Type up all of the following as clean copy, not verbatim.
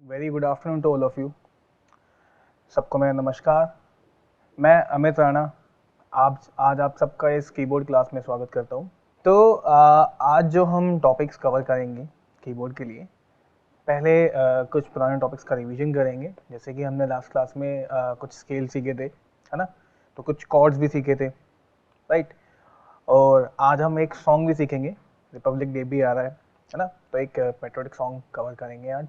Very good afternoon to all of you. सबको मेरा नमस्कार। मैं अमित राणा आज आप सबका इस कीबोर्ड क्लास में स्वागत करता हूँ। तो आज जो हम टॉपिक्स कवर करेंगे कीबोर्ड के लिए, पहले कुछ पुराने टॉपिक्स का रिवीजन करेंगे। जैसे कि हमने लास्ट क्लास में कुछ स्केल सीखे थे, है ना, तो कुछ कॉर्ड्स भी सीखे थे, राइट। और आज हम एक सॉन्ग भी सीखेंगे, रिपब्लिक डे भी आ रहा है ना, तो एक पेट्रियोटिक सॉन्ग कवर करेंगे आज।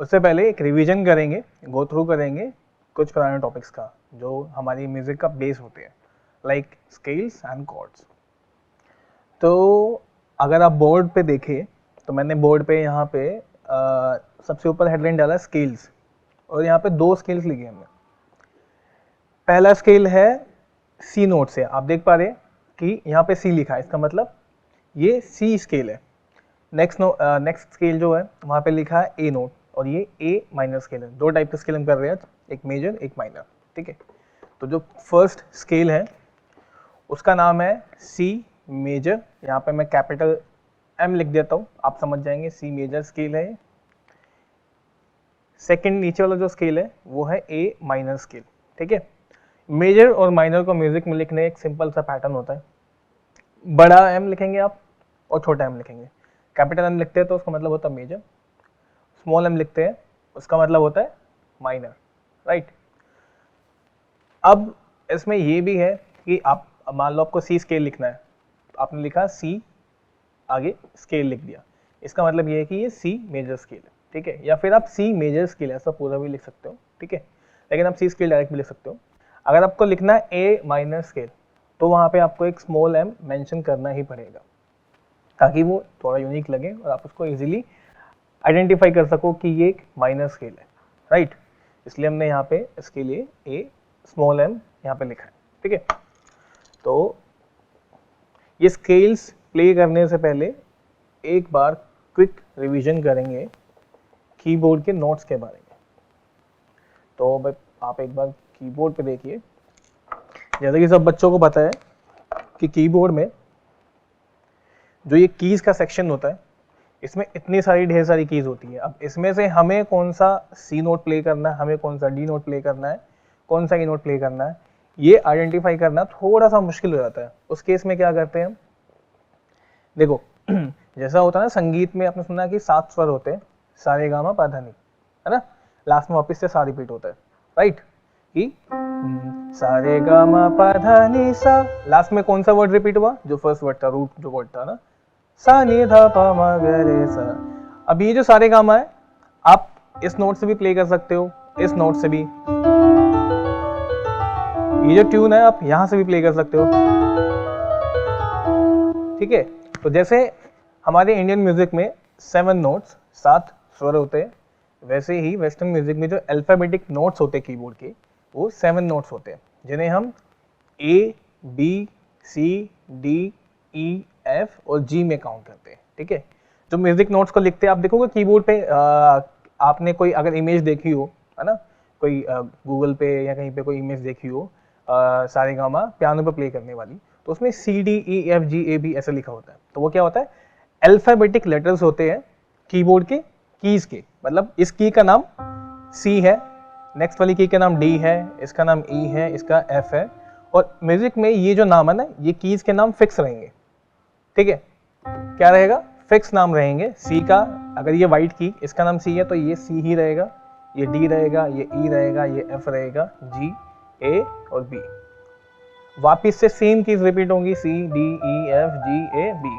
उससे पहले एक रिवीजन करेंगे, गो थ्रू करेंगे कुछ पुराने टॉपिक्स का जो हमारी म्यूज़िक का बेस होते हैं, लाइक स्केल्स एंड कॉर्ड्स। तो अगर आप बोर्ड पे देखें तो मैंने बोर्ड पे यहाँ पे सबसे ऊपर हेडलाइन डाला स्केल्स, और यहाँ पे दो स्केल्स लिखे हमने। पहला स्केल है सी नोट से, आप देख पा रहे हैं कि यहाँ पे सी लिखा है, इसका मतलब ये सी स्केल है। नेक्स्ट स्केल जो है वहाँ पे लिखा है ए नोट, और ये ए माइनर स्केल है। दो टाइप का स्केल हम कर रहे हैं, एक मेजर एक माइनर, ठीक है। तो जो फर्स्ट स्केल है उसका नाम है सी मेजर। यहाँ पे मैं कैपिटल एम लिख देता हूँ, आप समझ जाएंगे सी मेजर स्केल है। सेकंड नीचे वाला जो स्केल है वो है ए माइनर स्केल, ठीक है। मेजर और माइनर को म्यूजिक में लिखने एक सिंपल सा पैटर्न होता है, बड़ा एम लिखेंगे आप और छोटा एम लिखेंगे। कैपिटल एम लिखते हैं तो उसका मतलब होता है मेजर, स्मॉल एम लिखते हैं उसका मतलब होता है माइनर, राइट। अब इसमें ये भी है कि आप मान लो आपको सी स्केल लिखना है, आपने लिखा सी आगे स्केल लिख दिया, इसका मतलब ये है कि ये सी मेजर स्केल है, ठीक है। या फिर आप सी मेजर स्केल ऐसा पूरा भी लिख सकते हो, ठीक है, लेकिन आप सी स्केल डायरेक्ट भी लिख सकते हो। अगर आपको लिखना है ए माइनर स्केल तो वहाँ पे आपको एक स्मॉल एम मेंशन करना ही पड़ेगा ताकि वो थोड़ा यूनिक लगे और आप उसको इजीली आइडेंटिफाई कर सको कि ये एक माइनर स्केल है, राइट। इसलिए हमने यहाँ पे इसके लिए ए स्मॉल एम यहाँ पे लिखा है, ठीक है। तो ये स्केल्स प्ले करने से पहले एक बार क्विक रिवीजन करेंगे कीबोर्ड के नोट्स के बारे में। तो आप एक बार कीबोर्ड पे देखिए, जैसे कि सब बच्चों को पता है कि कीबोर्ड में जो ये कीज का सेक्शन होता है इसमें इतनी सारी ढेर सारी कीज होती है। अब इसमें से हमें कौन सा सी नोट प्ले करना है, हमें कौन सा डी नोट प्ले करना है, कौन सा ई नोट प्ले करना है, ये आइडेंटिफाई करना थोड़ा सा मुश्किल हो जाता है। उस केस में क्या करते हैं हम, देखो जैसा होता है ना संगीत में, आपने सुना कि 7 स्वर होते हैं, सारे गामा पा धा नी, है ना, लास्ट में वापस से सा रिपीट होता है, राइट, कि सारे गामा पा धा नी सा। लास्ट में कौन सा वर्ड रिपीट हुआ, जो फर्स्ट वर्ड था, रूट जो वर्ड था ना, सा नी धा पा मा ग रे सा। अब ये जो सारे गामा है आप इस नोट से भी प्ले कर सकते हो, इस नोट से भी, ये जो ट्यून है आप यहां से भी प्ले कर सकते हो, ठीक है। तो जैसे हमारे इंडियन म्यूजिक में 7 नोट्स 7 स्वर होते हैं, वैसे ही वेस्टर्न म्यूजिक में जो अल्फाबेटिक नोट्स होते हैं कीबोर्ड के वो 7 नोट्स होते हैं, जिन्हें हम A B C D E F और जी में काउंट करते हैं, ठीक है। जो म्यूजिक नोट्स को लिखते हैं आप देखोगे कीबोर्ड पे, आपने कोई अगर इमेज देखी हो, है ना, कोई गूगल पे या कहीं पे कोई इमेज देखी हो सारे गामा पियानो पे प्ले करने वाली, तो उसमें C D E F G A B ऐसा लिखा होता है। तो वो क्या होता है, अल्फाबेटिक लेटर्स होते हैं कीबोर्ड के कीज के। मतलब इस की का नाम सी है, नेक्स्ट वाली की का नाम डी है, इसका नाम ई है, इसका एफ है। और म्यूजिक में ये जो नाम है ना, ये कीज के नाम फिक्स रहेंगे, ठीक है। क्या रहेगा, फिक्स नाम रहेंगे। सी का, अगर ये वाइट की इसका नाम सी है तो ये सी ही रहेगा, ये डी रहेगा, ये ई रहेगा, ये एफ रहेगा, जी ए और बी। वापिस से सेम कीज रिपीट होंगी, C D E F G A B,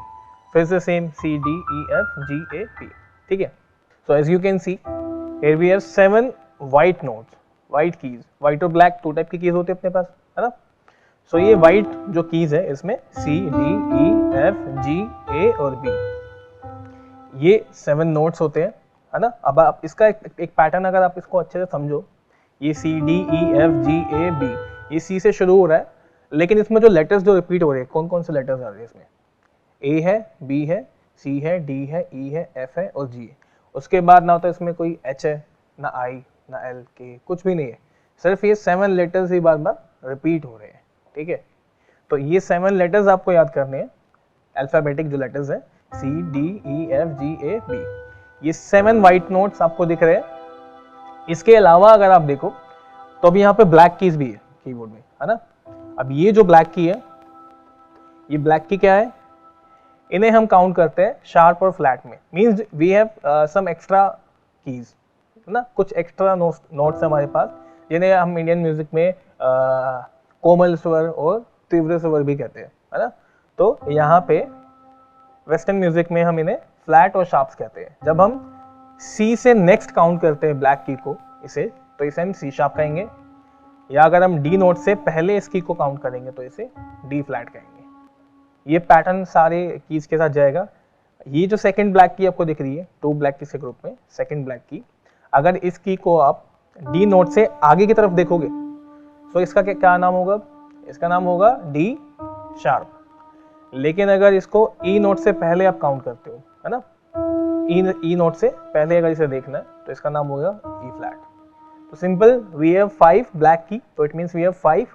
फिर से same C D E F G A B, ठीक है। So as you can see here we have 7 white notes, white keys, white और black 2 type की keys होती है अपने पास, है ना। सो ये व्हाइट जो कीज है इसमें सी डी ई एफ जी ए और बी, ये 7 नोट्स होते हैं, है ना। अब आप इसका एक पैटर्न अगर आप इसको अच्छे से समझो, ये C D E F G A B, ये सी से शुरू हो रहा है, लेकिन इसमें जो लेटर्स जो रिपीट हो रहे हैं, कौन कौन से लेटर्स आ रहे हैं इसमें, ए है, बी है, सी है, डी है, ई है, एफ है और जी है। उसके बाद ना होता है इसमें कोई एच है, ना आई, ना एल, के, कुछ भी नहीं है, सिर्फ ये 7 लेटर्स ही बार बार रिपीट हो रहे हैं, ठीक है। तो ये 7 लेटर्स आपको याद करने हैं, अल्फाबेटिक जो लेटर्स हैं, C D E F G A B. ये 7 व्हाइट नोट्स आपको दिख रहे हैं, इसके अलावा अगर आप देखो तो अभी यहाँ पे ब्लैक कीज भी है कीबोर्ड में, है ना। अब ये जो ब्लैक की है, ये ब्लैक की क्या है, इन्हें हम काउंट करते हैं शार्प और फ्लैट में। Means we have some extra keys, है ना, कुछ एक्स्ट्रा नोट्स हमारे पास, जिन्हें हम इंडियन म्यूजिक में कोमल स्वर और तीव्र स्वर भी कहते हैं, है ना। तो यहाँ पे वेस्टर्न म्यूजिक में हम इन्हें फ्लैट और शार्प्स कहते हैं। जब हम सी से नेक्स्ट काउंट करते हैं ब्लैक की को, इसे तो इसे हम सी शार्प कहेंगे, या अगर हम डी नोट से पहले इस की को काउंट करेंगे तो इसे डी फ्लैट कहेंगे। ये पैटर्न सारे कीज के साथ जाएगा। ये जो सेकंड ब्लैक की आपको दिख रही है, 2 ब्लैक की के ग्रुप में सेकंड ब्लैक की, अगर इस की को आप डी नोट से आगे की तरफ देखोगे तो इसका क्या नाम होगा, इसका नाम होगा डी शार्प। लेकिन अगर इसको ई नोट से पहले आप काउंट करते हो, है ना, ई नोट से पहले अगर इसे देखना है तो इसका नाम होगा ई फ्लैट। तो simple, we have 5 black key, तो it means we have 5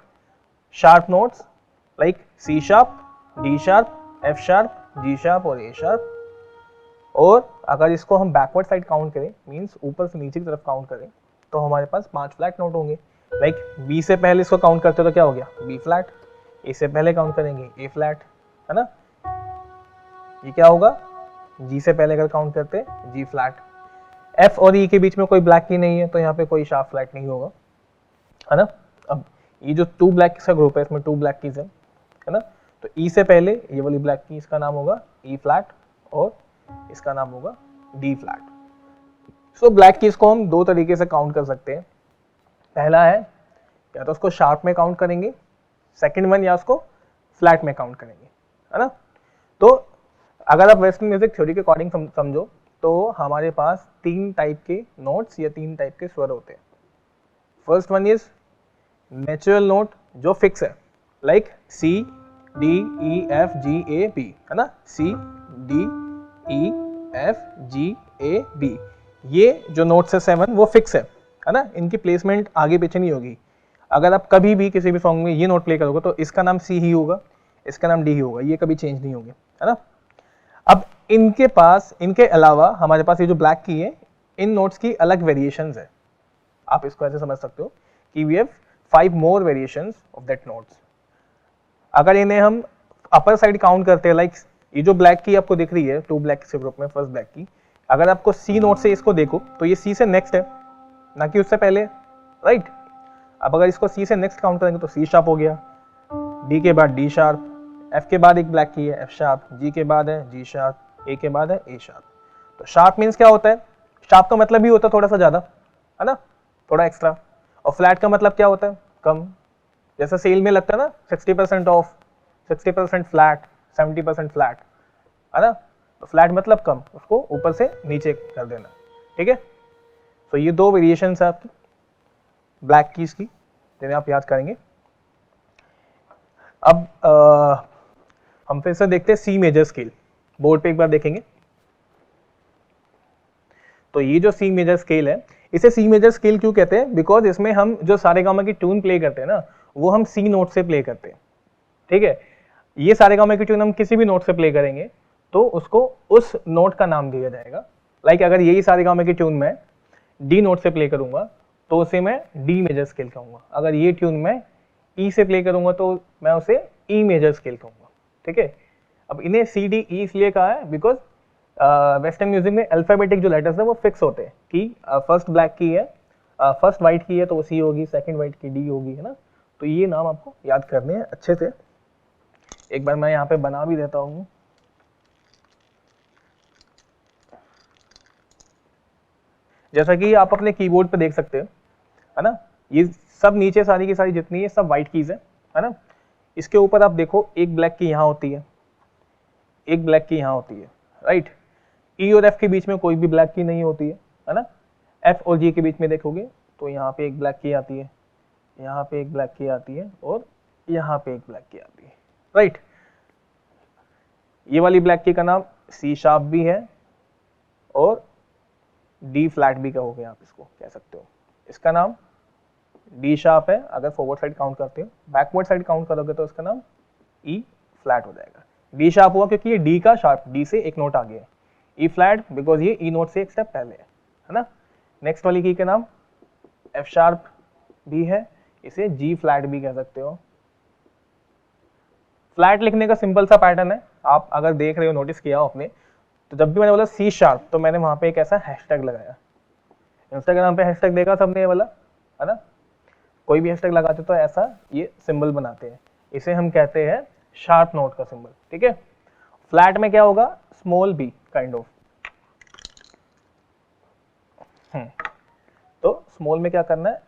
sharp notes like C sharp, D sharp, F sharp, G sharp और ए शार्प। और अगर इसको हम बैकवर्ड साइड काउंट करें, मींस ऊपर से नीचे की तरफ काउंट करें, तो हमारे पास 5 फ्लैट नोट होंगे। लाइक बी से पहले इसको काउंट करते हो तो क्या हो गया, बी फ्लैट। ए से पहले काउंट करेंगे, ए फ्लैट, है ना। ये क्या होगा, जी से पहले अगर काउंट करते जी फ्लैट। एफ और ई के बीच में कोई ब्लैक की नहीं है तो यहाँ पे कोई शार्प फ्लैट नहीं होगा, है ना। अब ये जो 2 ब्लैक का ग्रुप है, इसमें 2 ब्लैक कीज है ना। तो ई से पहले ये वाली ब्लैक की, इसका नाम होगा ई फ्लैट और इसका नाम होगा D flat. So black keys को हम 2 तरीके से काउंट कर सकते हैं। पहला है या तो उसको शार्प में काउंट करेंगे, सेकंड वन या उसको फ्लैट में काउंट करेंगे, है ना। तो अगर आप वेस्टर्न म्यूजिक थ्योरी के अकॉर्डिंग समझो तो हमारे पास 3 टाइप के नोट्स या 3 टाइप के स्वर होते हैं। First one is natural note जो फिक्स है, like C D E F G A B, है ना। C D E F G A B, ये जो नोट्स है 7 वो फिक्स है ना। इनकी प्लेसमेंट आगे पीछे नहीं होगी। अगर आप कभी भी किसी भी सॉन्ग में ये नोट प्ले करोगे तो इसका नाम सी ही होगा, इसका नाम डी ही होगा, ये कभी चेंज नहीं होंगे, है ना। अब इनके पास, इनके अलावा हमारे पास ये जो ब्लैक की है, इन नोट्स की अलग वेरिएशंस है। आप इसको ऐसे समझ सकते हो कि we have 5 more variations of that notes. अगर इन्हें हम अपर साइड काउंट करते हैं, लाइक ये जो ब्लैक की आपको दिख रही है 2 ब्लैक के ग्रुप में, फर्स्ट ब्लैक की, अगर आपको सी नोट से इसको देखो तो ये सी से नेक्स्ट है, ना कि उससे पहले, राइट। अब अगर इसको सी से नेक्स्ट काउंट करेंगे तो सी शार्प हो गया, डी के बाद डी शार्प, एफ के बाद एक ब्लैक की है एफ शार्प, जी के बाद है जी शार्प, ए के बाद है ए शार्प। तो शार्प मीन्स क्या होता है, शार्प का मतलब भी होता है थोड़ा सा ज्यादा, है ना, थोड़ा एक्स्ट्रा। और फ्लैट का मतलब क्या होता है, कम। जैसा सेल में लगता है ना 60% ऑफ, 60% फ्लैट, 70% फ्लैट, है ना। तो फ्लैट मतलब कम, उसको ऊपर से नीचे कर देना, ठीक है। तो ये 2 वेरिएशन है आपकी ब्लैक कीज की, जिन्हें आप याद करेंगे। अब हम फिर से देखते हैं सी मेजर स्केल, बोर्ड पे एक बार देखेंगे। तो ये जो सी मेजर स्केल है, इसे सी मेजर स्केल क्यों कहते हैं, बिकॉज इसमें हम जो सारेगामा की ट्यून प्ले करते हैं ना, वो हम सी नोट से प्ले करते हैं, ठीक है। ये सारेगामा की ट्यून हम किसी भी नोट से प्ले करेंगे तो उसको उस नोट का नाम दिया जाएगा। लाइक अगर यही सारेगामा की ट्यून मैं डी नोट से प्ले करूंगा तो उसे मैं डी मेजर स्केल कहूंगा। अगर ये ट्यून मैं ई से प्ले करूंगा तो मैं उसे ई मेजर स्केल कहूंगा, ठीक है। अब इन्हें सी डी ई इसलिए कहा है बिकॉज वेस्टर्न म्यूजिक में अल्फाबेटिक जो लेटर्स है वो फिक्स होते हैं कि फर्स्ट ब्लैक की है, फर्स्ट वाइट की है तो वो सी होगी, सेकंड वाइट की डी होगी, है ना। तो ये नाम आपको याद करने हैं अच्छे से। एक बार मैं यहाँ पे बना भी देता हूँ। जैसा कि आप अपने कीबोर्ड पे देख सकते हो, है ना, ये सब नीचे सारी की सारी जितनी है सब व्हाइट कीज है ना। इसके ऊपर आप देखो एक ब्लैक की यहाँ होती है, एक ब्लैक की यहाँ होती है, राइट। ई और एफ के बीच में कोई भी ब्लैक की नहीं होती है ना। एफ और जी के बीच में देखोगे तो यहाँ पे एक ब्लैक की आती है, यहाँ पे एक ब्लैक की आती है और यहाँ पे एक ब्लैक की आती है, राइट। ये वाली ब्लैक की का नाम सी शार्प भी है और डी फ्लैट भी कहोगे आप, इसको कह सकते हो। इसका नाम डी शार्प है अगर फॉरवर्ड साइड काउंट करते हो, बैकवर्ड साइड काउंट करोगे तो इसका नाम ई फ्लैट हो जाएगा। डी शार्प हुआ क्योंकि ये डी का शार्प, डी से एक नोट आगे है। ई फ्लैट बिकॉज ये ई नोट से एक स्टेप पहले है ना। नेक्स्ट वाली की का नाम एफ शार्प भी है, इसे जी फ्लैट भी कह सकते हो। फ्लैट लिखने का सिंपल सा पैटर्न है, आप अगर देख रहे हो, नोटिस किया हो आपने, तो जब भी मैंने बोला सी शार्प तो मैंने वहां पे एक ऐसा हैशटैग लगाया। इंस्टाग्राम पे हैशटैग देखा सबने ये वाला, है ना? कोई भी हैशटैग लगाते तो ऐसा ये सिंबल बनाते हैं, इसे हम कहते हैं शार्प नोट का सिंबल, ठीक है। फ्लैट में क्या होगा, स्मॉल बी काइंड ऑफ। तो स्मॉल में क्या करना है,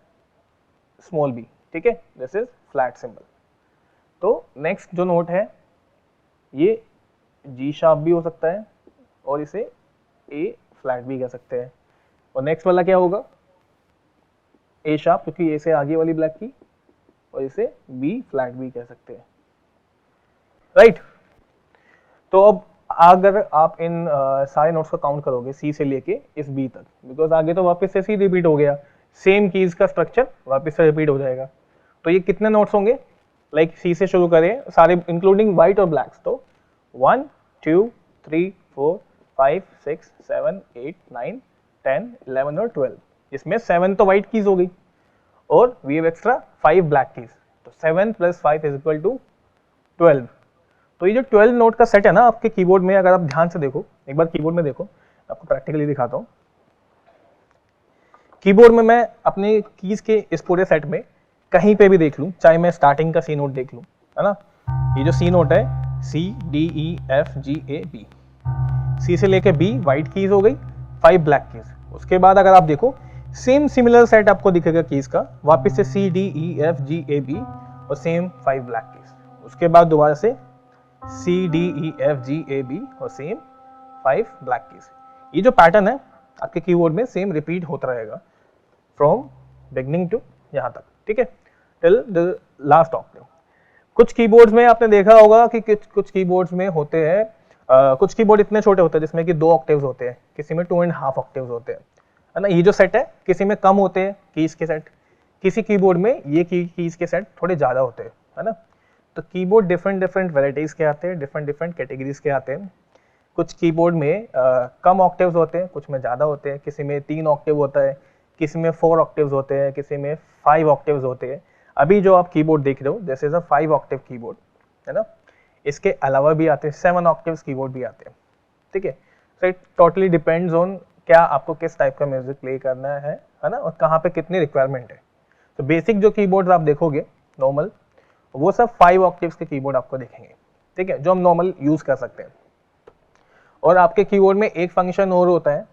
स्मॉल बी, ठीक है, दिस इज फ्लैट सिंबल। तो नेक्स्ट जो नोट है ये जी शार्प भी हो सकता है और इसे ए फ्लैट भी कह सकते हैं। और नेक्स्ट वाला क्या होगा, ए शार्प, क्योंकि ए से आगे वाली ब्लैक की, और इसे बी फ्लैट भी कह सकते हैं, राइट। तो अब अगर आप इन सारे नोट्स को काउंट करोगे सी से लेके इस बी तक, बिकॉज आगे तो वापस से सी रिपीट हो गया, सेम कीज का स्ट्रक्चर वापस से रिपीट हो जाएगा। तो ये कितने नोट्स होंगे, लाइक सी से शुरू करें सारे इंक्लूडिंग व्हाइट और ब्लैक्स, तो 1 2 3 4 5 6 7 8 9 10 11 और 12, इसमें 7 तो व्हाइट कीज हो गई और we have extra 5 black keys, तो 7 + 5 = 12। तो ये जो 12 नोट का सेट है ना आपके कीबोर्ड में, अगर आप ध्यान से देखो, एक बार कीबोर्ड में देखो, आपको प्रैक्टिकली दिखाता हूँ। कीबोर्ड में मैं अपने कीज के इस पूरे सेट में कहीं पे भी देख लूँ, चाहे मैं स्टार्टिंग का सी नोट देख लूँ, है ना, ये जो सी नोट है C D E F G A B, C से लेके बी व्हाइट कीज हो गई, 5 ब्लैक कीज। उसके बाद अगर आप देखो सेम सिमिलर सेट आपको दिखेगा कीज का, वापस से C D E F G A B और सेम 5 ब्लैक कीज। उसके बाद दोबारा से C D E F G A B और सेम 5 ब्लैक कीज। ये जो पैटर्न है आपके कीबोर्ड में सेम रिपीट होता रहेगा फ्रॉम बिगनिंग टू यहाँ तक, ठीक है, टिल द लास्ट ऑक्टेव। कुछ कीबोर्ड्स में आपने देखा होगा कि कुछ कीबोर्ड्स में होते हैं कुछ कीबोर्ड इतने छोटे होते हैं जिसमें कि 2 ऑक्टेव्स होते हैं, किसी में 2.5 ऑक्टेव्स होते हैं, है ना। ये जो सेट है किसी में कम होते हैं कीज के सेट, किसी कीबोर्ड में ये कीज के सेट थोड़े ज़्यादा होते हैं, है ना। तो कीबोर्ड डिफरेंट वेराइटीज़ के आते हैं, डिफरेंट कैटेगरीज के आते हैं। कुछ कीबोर्ड में कम ऑक्टेव्स होते हैं, कुछ में ज़्यादा होते हैं, किसी में 3 ऑक्टेव होता है, किसी में 4 ऑक्टेव्स होते हैं, किसी में 5 ऑक्टेव्स होते हैं। अभी जो आप कीबोर्ड देख रहे हो this is a 5 Octave keyboard, है ना। इसके अलावा भी आते हैं 7 ऑक्टेव्स कीबोर्ड भी आते हैं, ठीक है। So it totally depends on क्या आपको किस टाइप का म्यूजिक प्ले करना है ना, और कहाँ पे कितनी रिक्वायरमेंट है। तो बेसिक जो कीबोर्ड आप देखोगे नॉर्मल, वो सब 5 ऑक्टेव्स के कीबोर्ड आपको दिखेंगे, ठीक है, जो हम नॉर्मल यूज कर सकते हैं। और आपके कीबोर्ड में एक फंक्शन और होता है,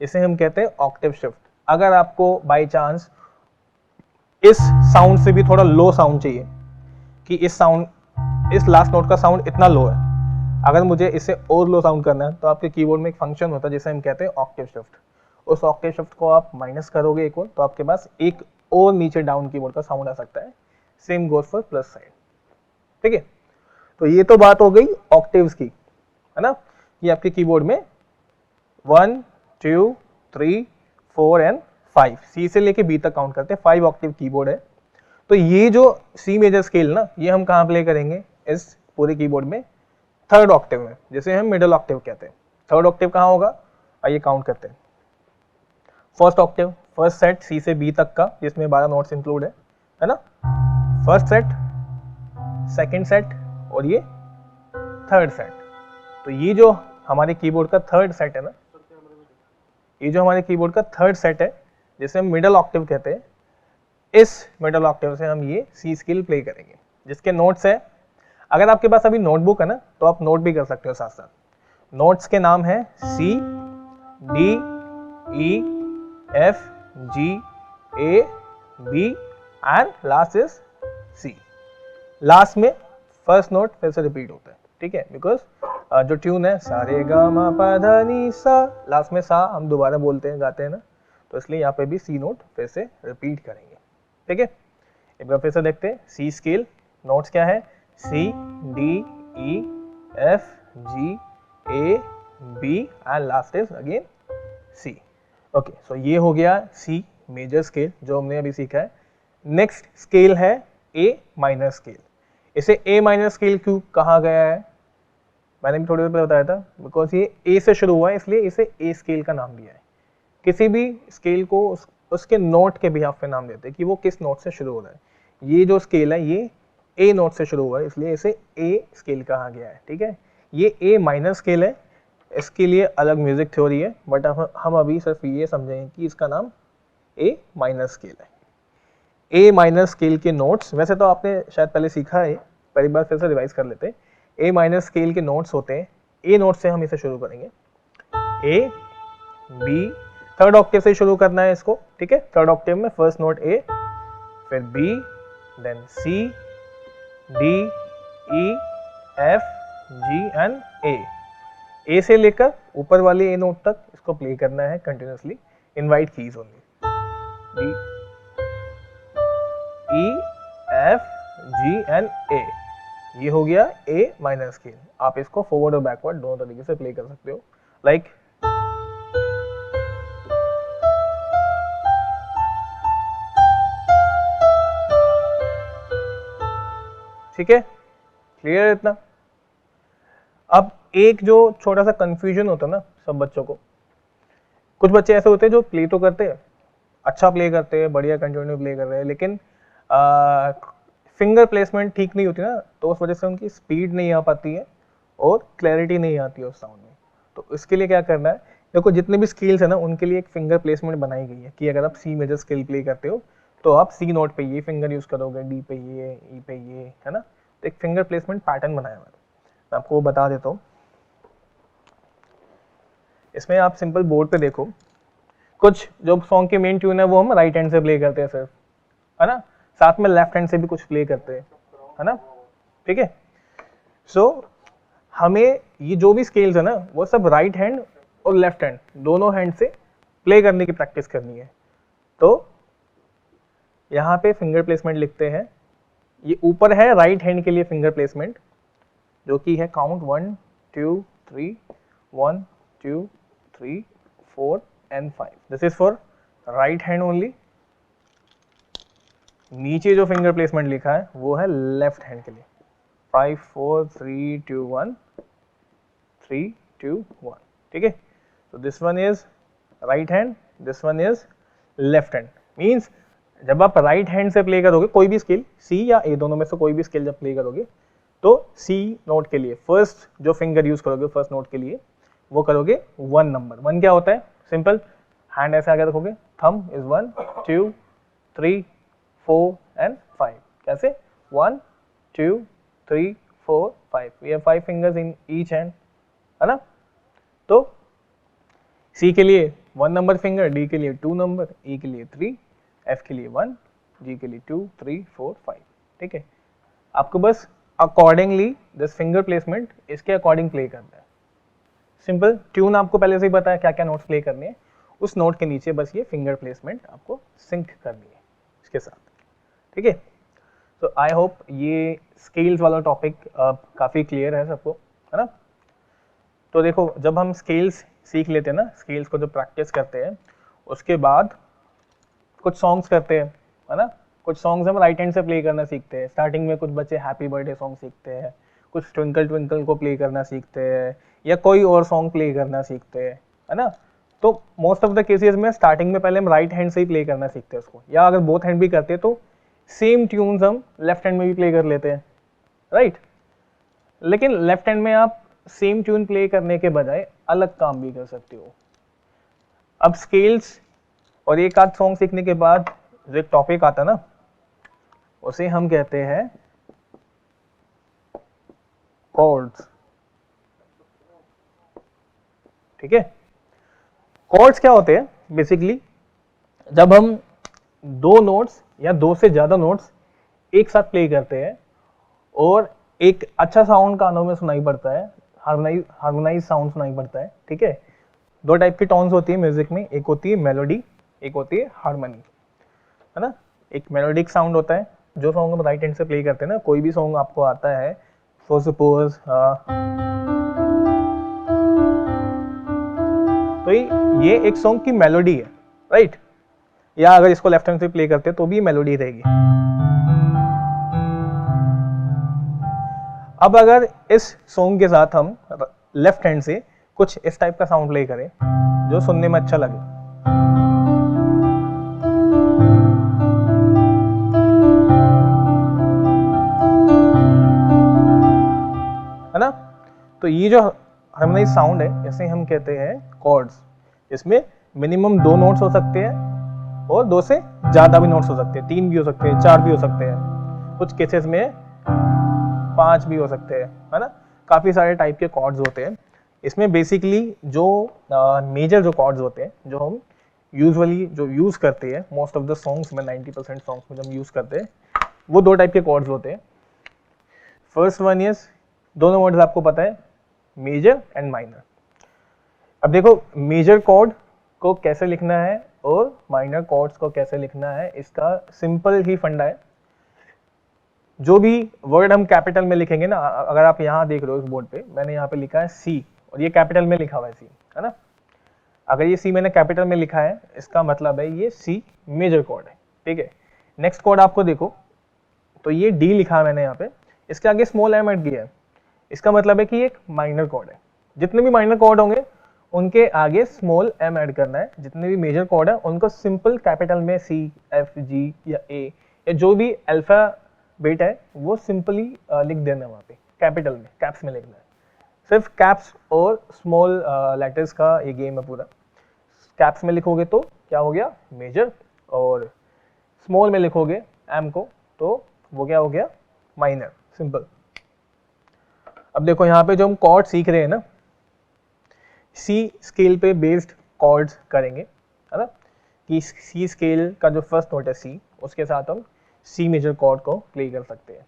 इसे हम कहते हैं ऑक्टेव शिफ्ट। अगर आपको बाय चांस इस साउंड से भी थोड़ा लो साउंड चाहिए, कि इस लास्ट नोट का साउंड इतना लो है, अगर मुझे इसे और लो साउंड करना है, तो आपके कीबोर्ड में एक फंक्शन होता है जिसे हम कहते हैं ऑक्टेव शिफ्ट। उस ऑक्टेव शिफ्ट को आप माइनस करोगे एक और, तो आपके पास एक और नीचे डाउन कीबोर्ड का साउंड आ सकता है। Same goes for plus side, ठीक है। तो ये तो बात हो गई ऑक्टेव्स की, है ना। ये आपके कीबोर्ड में 1 2 3 4 एंड 5, सी से लेके बी तक काउंट करते हैं, 5 ऑक्टेव कीबोर्ड है। तो ये जो सी मेजर स्केल ना, ये हम कहाँ प्ले करेंगे, इस पूरे कीबोर्ड में 3rd ऑक्टेव में, जिसे हम मिडिल ऑक्टेव कहते हैं। 3rd ऑक्टेव कहाँ होगा, आइए काउंट करते हैं। 1st ऑक्टेव, फर्स्ट सेट सी से बी तक का, जिसमें 12 नोट्स इंक्लूड है ना। फर्स्ट सेट, सेकंड सेट और ये 3rd सेट। तो ये जो हमारे कीबोर्ड का 3rd सेट है ना, ये जो हमारे कीबोर्ड का 3rd सेट है, जिसे हम मिडिल ऑक्टेव कहते हैं, इस मिडिल ऑक्टेव से हम ये सी स्केल प्ले करेंगे, जिसके नोट्स है। अगर आपके पास अभी नोटबुक है ना, तो आप नोट भी कर सकते हो साथ साथ। नोट्स के नाम है C D E F G A B and last is C. Last में फर्स्ट नोट फिर से रिपीट होता है, ठीक है, बिकॉज जो ट्यून है सा रे गा मा पा धा नी सा, लास्ट में सा हम दोबारा बोलते हैं, गाते हैं ना, तो इसलिए यहाँ पे भी सी नोट फिर से रिपीट करेंगे, ठीक है। एक बार फिर से देखते हैं सी स्केल। नोट्स क्या है, C D E F G A B and last is again C. Okay, so ये हो गया सी मेजर स्केल जो हमने अभी सीखा है। नेक्स्ट स्केल है ए माइनर स्केल। इसे ए माइनर स्केल क्यों कहा गया है, मैंने भी थोड़ी देर पहले बताया था, बिकॉज ये ए से शुरू हुआ है इसलिए इसे ए स्केल का नाम दिया है। किसी भी स्केल को उसके नोट के बिहाफ पे नाम देते हैं कि वो किस नोट से शुरू हो रहा है। ये जो स्केल है ये ए नोट से शुरू हुआ है, इसलिए इसे ए स्केल कहा गया है। ठीक है, ये ए माइनर स्केल है, इसके लिए अलग म्यूजिक थ्योरी है, बट हम अभी सिर्फ ये समझेंगे कि इसका नाम ए माइनर स्केल है। ए माइनर स्केल के नोट्स, वैसे तो आपने शायद पहले सीखा है, पहली बार फिर से रिवाइज कर लेते हैं। ए माइनर स्केल के नोट्स होते हैं, ए नोट से हम इसे शुरू करेंगे, ए बी, थर्ड ऑक्टेव से शुरू करना है इसको। ठीक है, थर्ड ऑक्टेव में फर्स्ट नोट ए, फिर B, then C, D, E, F, G and A. A से लेकर ऊपर वाले ए नोट तक इसको प्ले करना है continuously, in white keys only, D, E, F, G and A. ये हो गया ए माइनर स्केल। आप इसको फॉरवर्ड और बैकवर्ड दोनों तरीके से प्ले कर सकते हो, लाइक ठीक है, क्लियर है इतना। अब एक जो छोटा सा कंफ्यूजन होता है ना सब बच्चों को, कुछ बच्चे ऐसे होते हैं जो प्ले तो करते हैं, अच्छा प्ले करते हैं, बढ़िया कंटिन्यू प्ले कर रहे हैं, लेकिन फिंगर प्लेसमेंट ठीक नहीं होती ना, तो उस वजह से उनकी स्पीड नहीं आ पाती है और क्लैरिटी नहीं आती है उस साउंड में। तो इसके लिए क्या करना है, देखो जितने भी स्केल्स है ना उनके लिए एक फिंगर प्लेसमेंट बनाई गई है कि अगर आप सी मेजर स्केल प्ले करते हो तो आप सी नोट पे ये फिंगर यूज करोगे, डी पे ये, ई पे ये, है ना। तो एक फिंगर प्लेसमेंट पैटर्न बनाया हुआ है, मैं आपको बता देता हूँ। इसमें आप सिंपल बोर्ड पे देखो, कुछ जो सॉन्ग की मेन ट्यून है वो हम राइट हैंड से प्ले करते हैं सिर्फ, है ना, साथ में लेफ्ट हैंड से भी कुछ प्ले करते हैं, है ना। ठीक है, सो हमें ये जो भी स्केल्स है ना वो सब राइट हैंड और लेफ्ट हैंड दोनों हैंड से प्ले करने की प्रैक्टिस करनी है। तो यहाँ पे फिंगर प्लेसमेंट लिखते हैं, ये ऊपर है राइट हैंड के लिए फिंगर प्लेसमेंट जो कि है count 1 2 3, 1 2 3 4 and 5, this is for right hand only. नीचे जो फिंगर प्लेसमेंट लिखा है वो है लेफ्ट हैंड के लिए, 5 4 3 2 1 3 2 1। ठीक है, तो this one is right hand, this one is left hand. Means जब आप राइट हैंड से प्ले करोगे कोई भी स्केल, सी या ए दोनों में से कोई भी स्केल जब प्ले करोगे तो सी नोट के लिए फर्स्ट जो फिंगर यूज करोगे फर्स्ट नोट के लिए वो करोगे 1 नंबर। 1 क्या होता है, सिंपल, हैंड ऐसे आगे रखोगे, थंब इज 1 2 3 4 and 5, कैसे 1 2 3 4 5, we have 5 fingers in each hand, है ना। तो C के लिए 1 नंबर फिंगर, D के लिए 2 नंबर, E के लिए 3, F के लिए 1, G के लिए 2 3 4 5। ठीक है, आपको बस अकॉर्डिंगली दिस फिंगर प्लेसमेंट इसके अकॉर्डिंग प्ले करना है। सिंपल, ट्यून आपको पहले से ही पता है क्या क्या नोट्स प्ले करने हैं, उस नोट के नीचे बस ये फिंगर प्लेसमेंट आपको सिंक करनी है इसके साथ। ठीक है, तो आई होप ये स्केल्स वाला टॉपिक काफ़ी क्लियर है सबको, है ना। तो देखो जब हम स्केल्स सीख लेते हैं ना, स्केल्स को जब प्रैक्टिस करते हैं उसके बाद कुछ सॉन्ग्स करते हैं, है ना। कुछ सॉन्ग्स हम राइट हैंड से प्ले करना सीखते हैं। स्टार्टिंग में कुछ बच्चे हैप्पी बर्थडे सॉन्ग सीखते हैं, कुछ ट्विंकल ट्विंकल को प्ले करना सीखते हैं, या कोई और सॉन्ग प्ले करना सीखते हैं, है ना। तो मोस्ट ऑफ द केसेस में स्टार्टिंग में पहले हम राइट हैंड से ही प्ले करना सीखते हैं उसको, या अगर बोथ हैंड भी करते हैं तो सेम ट्यून्स हम लेफ्ट हैंड में भी प्ले कर लेते हैं, राइट। लेकिन लेफ्ट हैंड में आप सेम ट्यून प्ले करने के बजाय अलग काम भी कर सकते हो। अब स्केल्स और एक आध सॉन्ग सीखने के बाद जो एक टॉपिक आता है ना उसे हम कहते हैं कॉर्ड्स। ठीक है, कॉर्ड्स क्या होते हैं, बेसिकली जब हम दो नोट्स या दो से ज्यादा नोट्स एक साथ प्ले करते हैं और एक अच्छा साउंड कानों में सुनाई पड़ता है, हार्मोनाइज साउंड सुनाई पड़ता है। ठीक है, दो टाइप की टोन्स होती है म्यूजिक में, एक होती है मेलोडी, एक होती है हार्मनी, है ना। एक मेलोडिक साउंड होता है जो सॉन्ग हम राइट हैंड से प्ले करते हैं ना, कोई भी सॉन्ग आपको आता है, फॉर सपोज तो ये एक सॉन्ग की मेलोडी है, राइट। या अगर इसको लेफ्ट हैंड से प्ले करते हैं तो भी मेलोडी रहेगी। अब अगर इस सॉन्ग के साथ हम लेफ्ट हैंड से कुछ इस टाइप का साउंड प्ले करें जो सुनने में अच्छा लगे, तो ये जो हार्मोनाइज साउंड है इसे हम कहते हैं कॉर्ड्स। इसमें मिनिमम 2 नोट्स हो सकते हैं और 2 से ज़्यादा भी नोट्स हो सकते हैं, 3 भी हो सकते हैं, 4 भी हो सकते हैं, कुछ केसेस में 5 भी हो सकते हैं, है ना। काफ़ी सारे टाइप के कॉर्ड्स होते हैं। इसमें बेसिकली जो मेजर जो कॉर्ड्स होते हैं जो हम यूजुअली जो यूज़ करते हैं मोस्ट ऑफ द सॉन्ग्स में, 90% सॉन्ग्स में जब यूज़ करते हैं वो 2 टाइप के कॉर्ड्स होते हैं। फर्स्ट वन इज, दोनों वर्ड्स आपको पता है, मेजर एंड माइनर। अब देखो मेजर कॉर्ड को कैसे लिखना है और माइनर कॉर्ड्स को कैसे लिखना है, इसका सिंपल ही फंडा है। जो भी वर्ड हम कैपिटल में लिखेंगे ना, अगर आप यहाँ देख रहे हो इस बोर्ड पे मैंने यहाँ पे लिखा है सी और ये कैपिटल में लिखा हुआ है सी, है ना। अगर ये सी मैंने कैपिटल में लिखा है इसका मतलब है ये सी मेजर कॉर्ड है, ठीक है। नेक्स्ट कॉर्ड आपको देखो तो ये डी लिखा है मैंने यहाँ पे, इसके आगे स्मॉल एम ऐड किया है, इसका मतलब है कि ये एक माइनर कॉर्ड है। जितने भी माइनर कॉर्ड होंगे उनके आगे स्मॉल एम ऐड करना है। जितने भी मेजर कॉर्ड है उनको सिंपल कैपिटल में सी, एफ, जी या ए या जो भी अल्फाबेट है वो सिंपली लिख देना है वहाँ पे कैपिटल में, कैप्स में लिखना है। सिर्फ कैप्स और स्मॉल लेटर्स का ये गेम है पूरा। कैप्स में लिखोगे तो क्या हो गया मेजर, और स्मॉल में लिखोगे एम को तो वो क्या हो गया माइनर, सिंपल। अब देखो यहाँ पे जो हम कॉर्ड सीख रहे हैं ना, सी स्केल पे बेस्ड कॉर्ड्स करेंगे, है ना। कि सी स्केल का जो फर्स्ट नोट है सी, उसके साथ हम सी मेजर कॉर्ड को प्ले कर सकते हैं।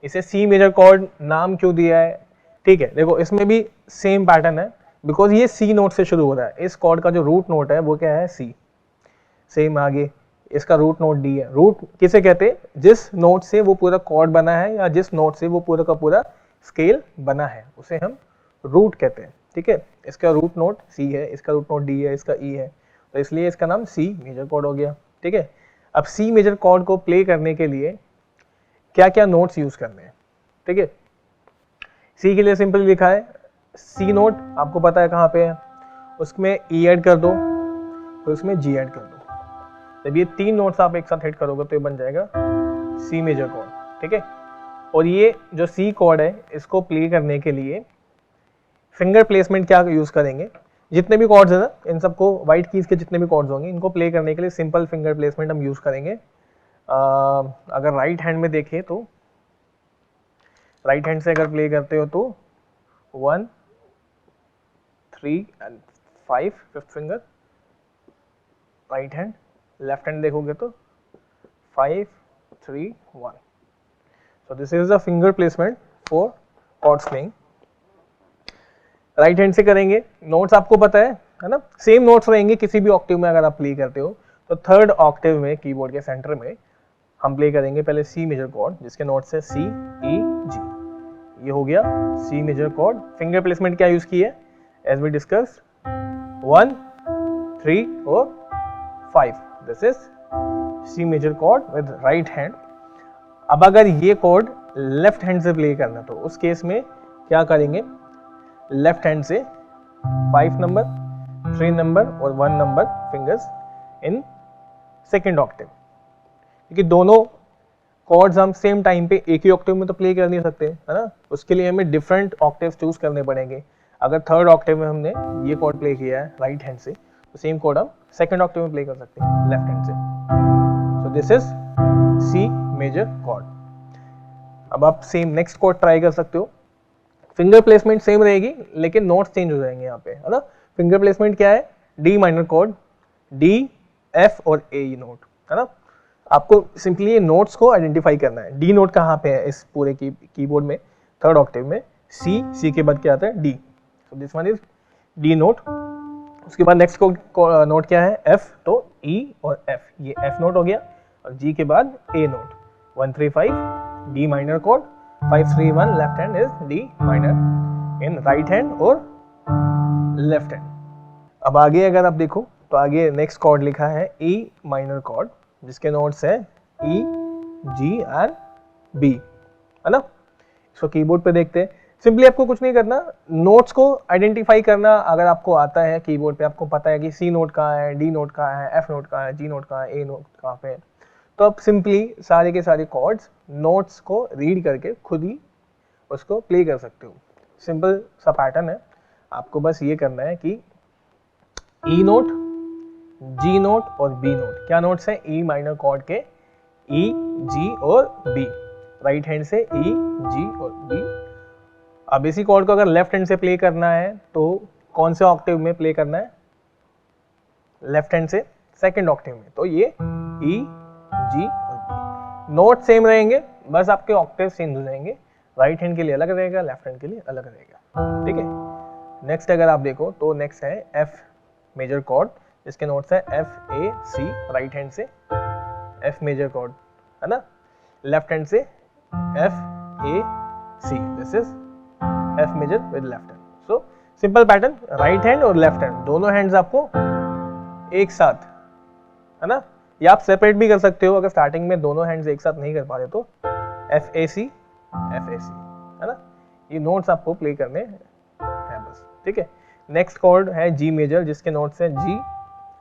इसे सी मेजर कॉर्ड नाम क्यों दिया है, ठीक है। देखो इसमें भी सेम पैटर्न है, बिकॉज ये सी नोट से शुरू हो रहा है। इस कॉर्ड का जो रूट नोट है वो क्या है सी, सेम आगे इसका रूट नोट डी है। रूट किसे कहते हैं, जिस नोट से वो पूरा कॉर्ड बना है या जिस नोट से वो पूरा का पूरा स्केल बना है उसे हम रूट कहते हैं, ठीक है। इसका रूट नोट सी है, इसका रूट नोट डी है, इसका ई है, तो इसलिए इसका नाम सी मेजर कॉर्ड हो गया, ठीक है। अब सी मेजर कॉर्ड को प्ले करने के लिए क्या क्या नोट्स यूज करने हैं, ठीक है। सी के लिए सिंपल लिखा है, सी नोट आपको पता है कहाँ पे है, उसमें ई ऐड कर दो तो उसमें जी ऐड कर दो। जब ये 3 नोट्स आप एक साथ हिट करोगे तो ये बन जाएगा सी मेजर कॉर्ड, ठीक है। और ये जो सी कॉर्ड है इसको प्ले करने के लिए फिंगर प्लेसमेंट क्या यूज करेंगे, जितने भी कॉर्ड्स है ना इन सबको, व्हाइट कीज के जितने भी कॉर्ड्स होंगे इनको प्ले करने के लिए सिंपल फिंगर प्लेसमेंट हम यूज करेंगे। अगर राइट हैंड में देखें तो राइट हैंड से अगर प्ले करते हो तो 1, 3 and 5 fifth finger right hand, left hand देखोगे तो 5, 3, 1। So this is the finger placement for chords playing. Right hand से करेंगे, नोट्स आपको पता है ना, सेम नोट्स रहेंगे किसी भी ऑक्टेव में अगर आप प्ले करते हो। तो थर्ड ऑक्टेव में कीबोर्ड के सेंटर में हम प्ले करेंगे पहले सी मेजर कॉर्ड, जिसके नोट्स है सी, ई, जी। ये हो गया C major chord. Finger placement क्या यूज की है एज वी डिस्कस, 1, 3 और 5। This is C major chord with right hand. अब अगर ये कॉर्ड लेफ्ट हैंड से प्ले करना तो उस केस में क्या करेंगे, लेफ्ट हैंड से 5 नंबर, 3 नंबर और 1 number fingers in second Octave, क्योंकि दोनों कॉर्ड्स हम सेम टाइम पे एक ही ऑक्टेव में तो प्ले कर नहीं सकते, है ना। उसके लिए हमें डिफरेंट ऑक्टेव चूज करने पड़ेंगे। अगर थर्ड ऑक्टेव में हमने ये कॉर्ड प्ले किया है राइट हैंड से, तो सेम कॉर्ड हम सेकंड ऑक्टेव में प्ले कर सकते हैं लेफ्ट हैंड से। So this is C major chord. अब आप सेम नेक्स्ट कॉर्ड ट्राई कर सकते हो। फिंगर प्लेसमेंट सेम रहेगी लेकिन नोट्स चेंज हो जाएंगे यहाँ पे, है ना। फिंगर प्लेसमेंट क्या है, D minor cord, D, F और ए नोट, है ना। आपको सिंपली ये नोट्स को आइडेंटिफाई करना है। डी नोट कहाँ पे है इस पूरे कीबोर्ड में, थर्ड ऑक्टेव में सी के बाद क्या आता है D. So this one is D naught. उसके बाद नेक्स्ट नोट क्या है एफ, तो ई और एफ, ये एफ नोट हो गया। और जी के बाद A note, 1, 3, 5 D minor chord, 5, 3, 1 left hand is D minor in right hand और लेफ्ट हैंड। अब आगे अगर आप देखो तो आगे नेक्स्ट कॉर्ड लिखा है ई माइनर कॉर्ड, जिसके नोट्स है ई, जी एंड बी, है ना। इसको कीबोर्ड पे देखते हैं। सिंपली आपको कुछ नहीं करना, नोट्स को आइडेंटिफाई करना अगर आपको आता है कीबोर्ड पे, आपको पता है कि सी नोट कहाँ है, डी नोट कहाँ है, एफ नोट कहाँ है, जी नोट कहाँ है, ए नोट कहाँ पे है, तो आप सिंपली सारे के सारे कॉर्ड्स नोट्स को रीड करके खुद ही उसको प्ले कर सकते हो। सिंपल सा पैटर्न है, आपको बस ये करना है कि ई नोट, जी नोट और बी नोट, क्या नोट्स हैं? ई माइनर कॉर्ड के ई, जी और बी, राइट हैंड से ई, जी और बी। अब इसी कॉर्ड को अगर लेफ्ट हैंड से प्ले करना है तो कौन से ऑक्टेव में प्ले करना है? लेफ्ट हैंड से सेकंड ऑक्टेव में, तो ये ई, जी और बी। नोट सेम रहेंगे, बस आपके ऑक्टेव चेंज हो जाएंगे, राइट हैंड के लिए अलग रहेगा, लेफ्ट हैंड के लिए अलग रहेगा, ठीक है। नेक्स्ट अगर आप देखो तो नेक्स्ट है एफ मेजर कॉर्ड, इसके नोट्स है F, A, C, right hand से एफ मेजर कॉर्ड, है ना, लेफ्ट हैंड से F, A, C, this is F major with left hand. So simple pattern, right hand और लेफ्ट हैंड दोनों hands आपको एक साथ, है ना, या आप सेपरेट भी कर सकते हो अगर स्टार्टिंग में दोनों हैंड्स एक साथ नहीं कर पा रहे तो F, A, C, F, A, सी, है ना, ये नोट्स आपको प्ले करने हैं बस, ठीक है। नेक्स्ट कॉर्ड है जी मेजर, जिसके नोट्स हैं जी,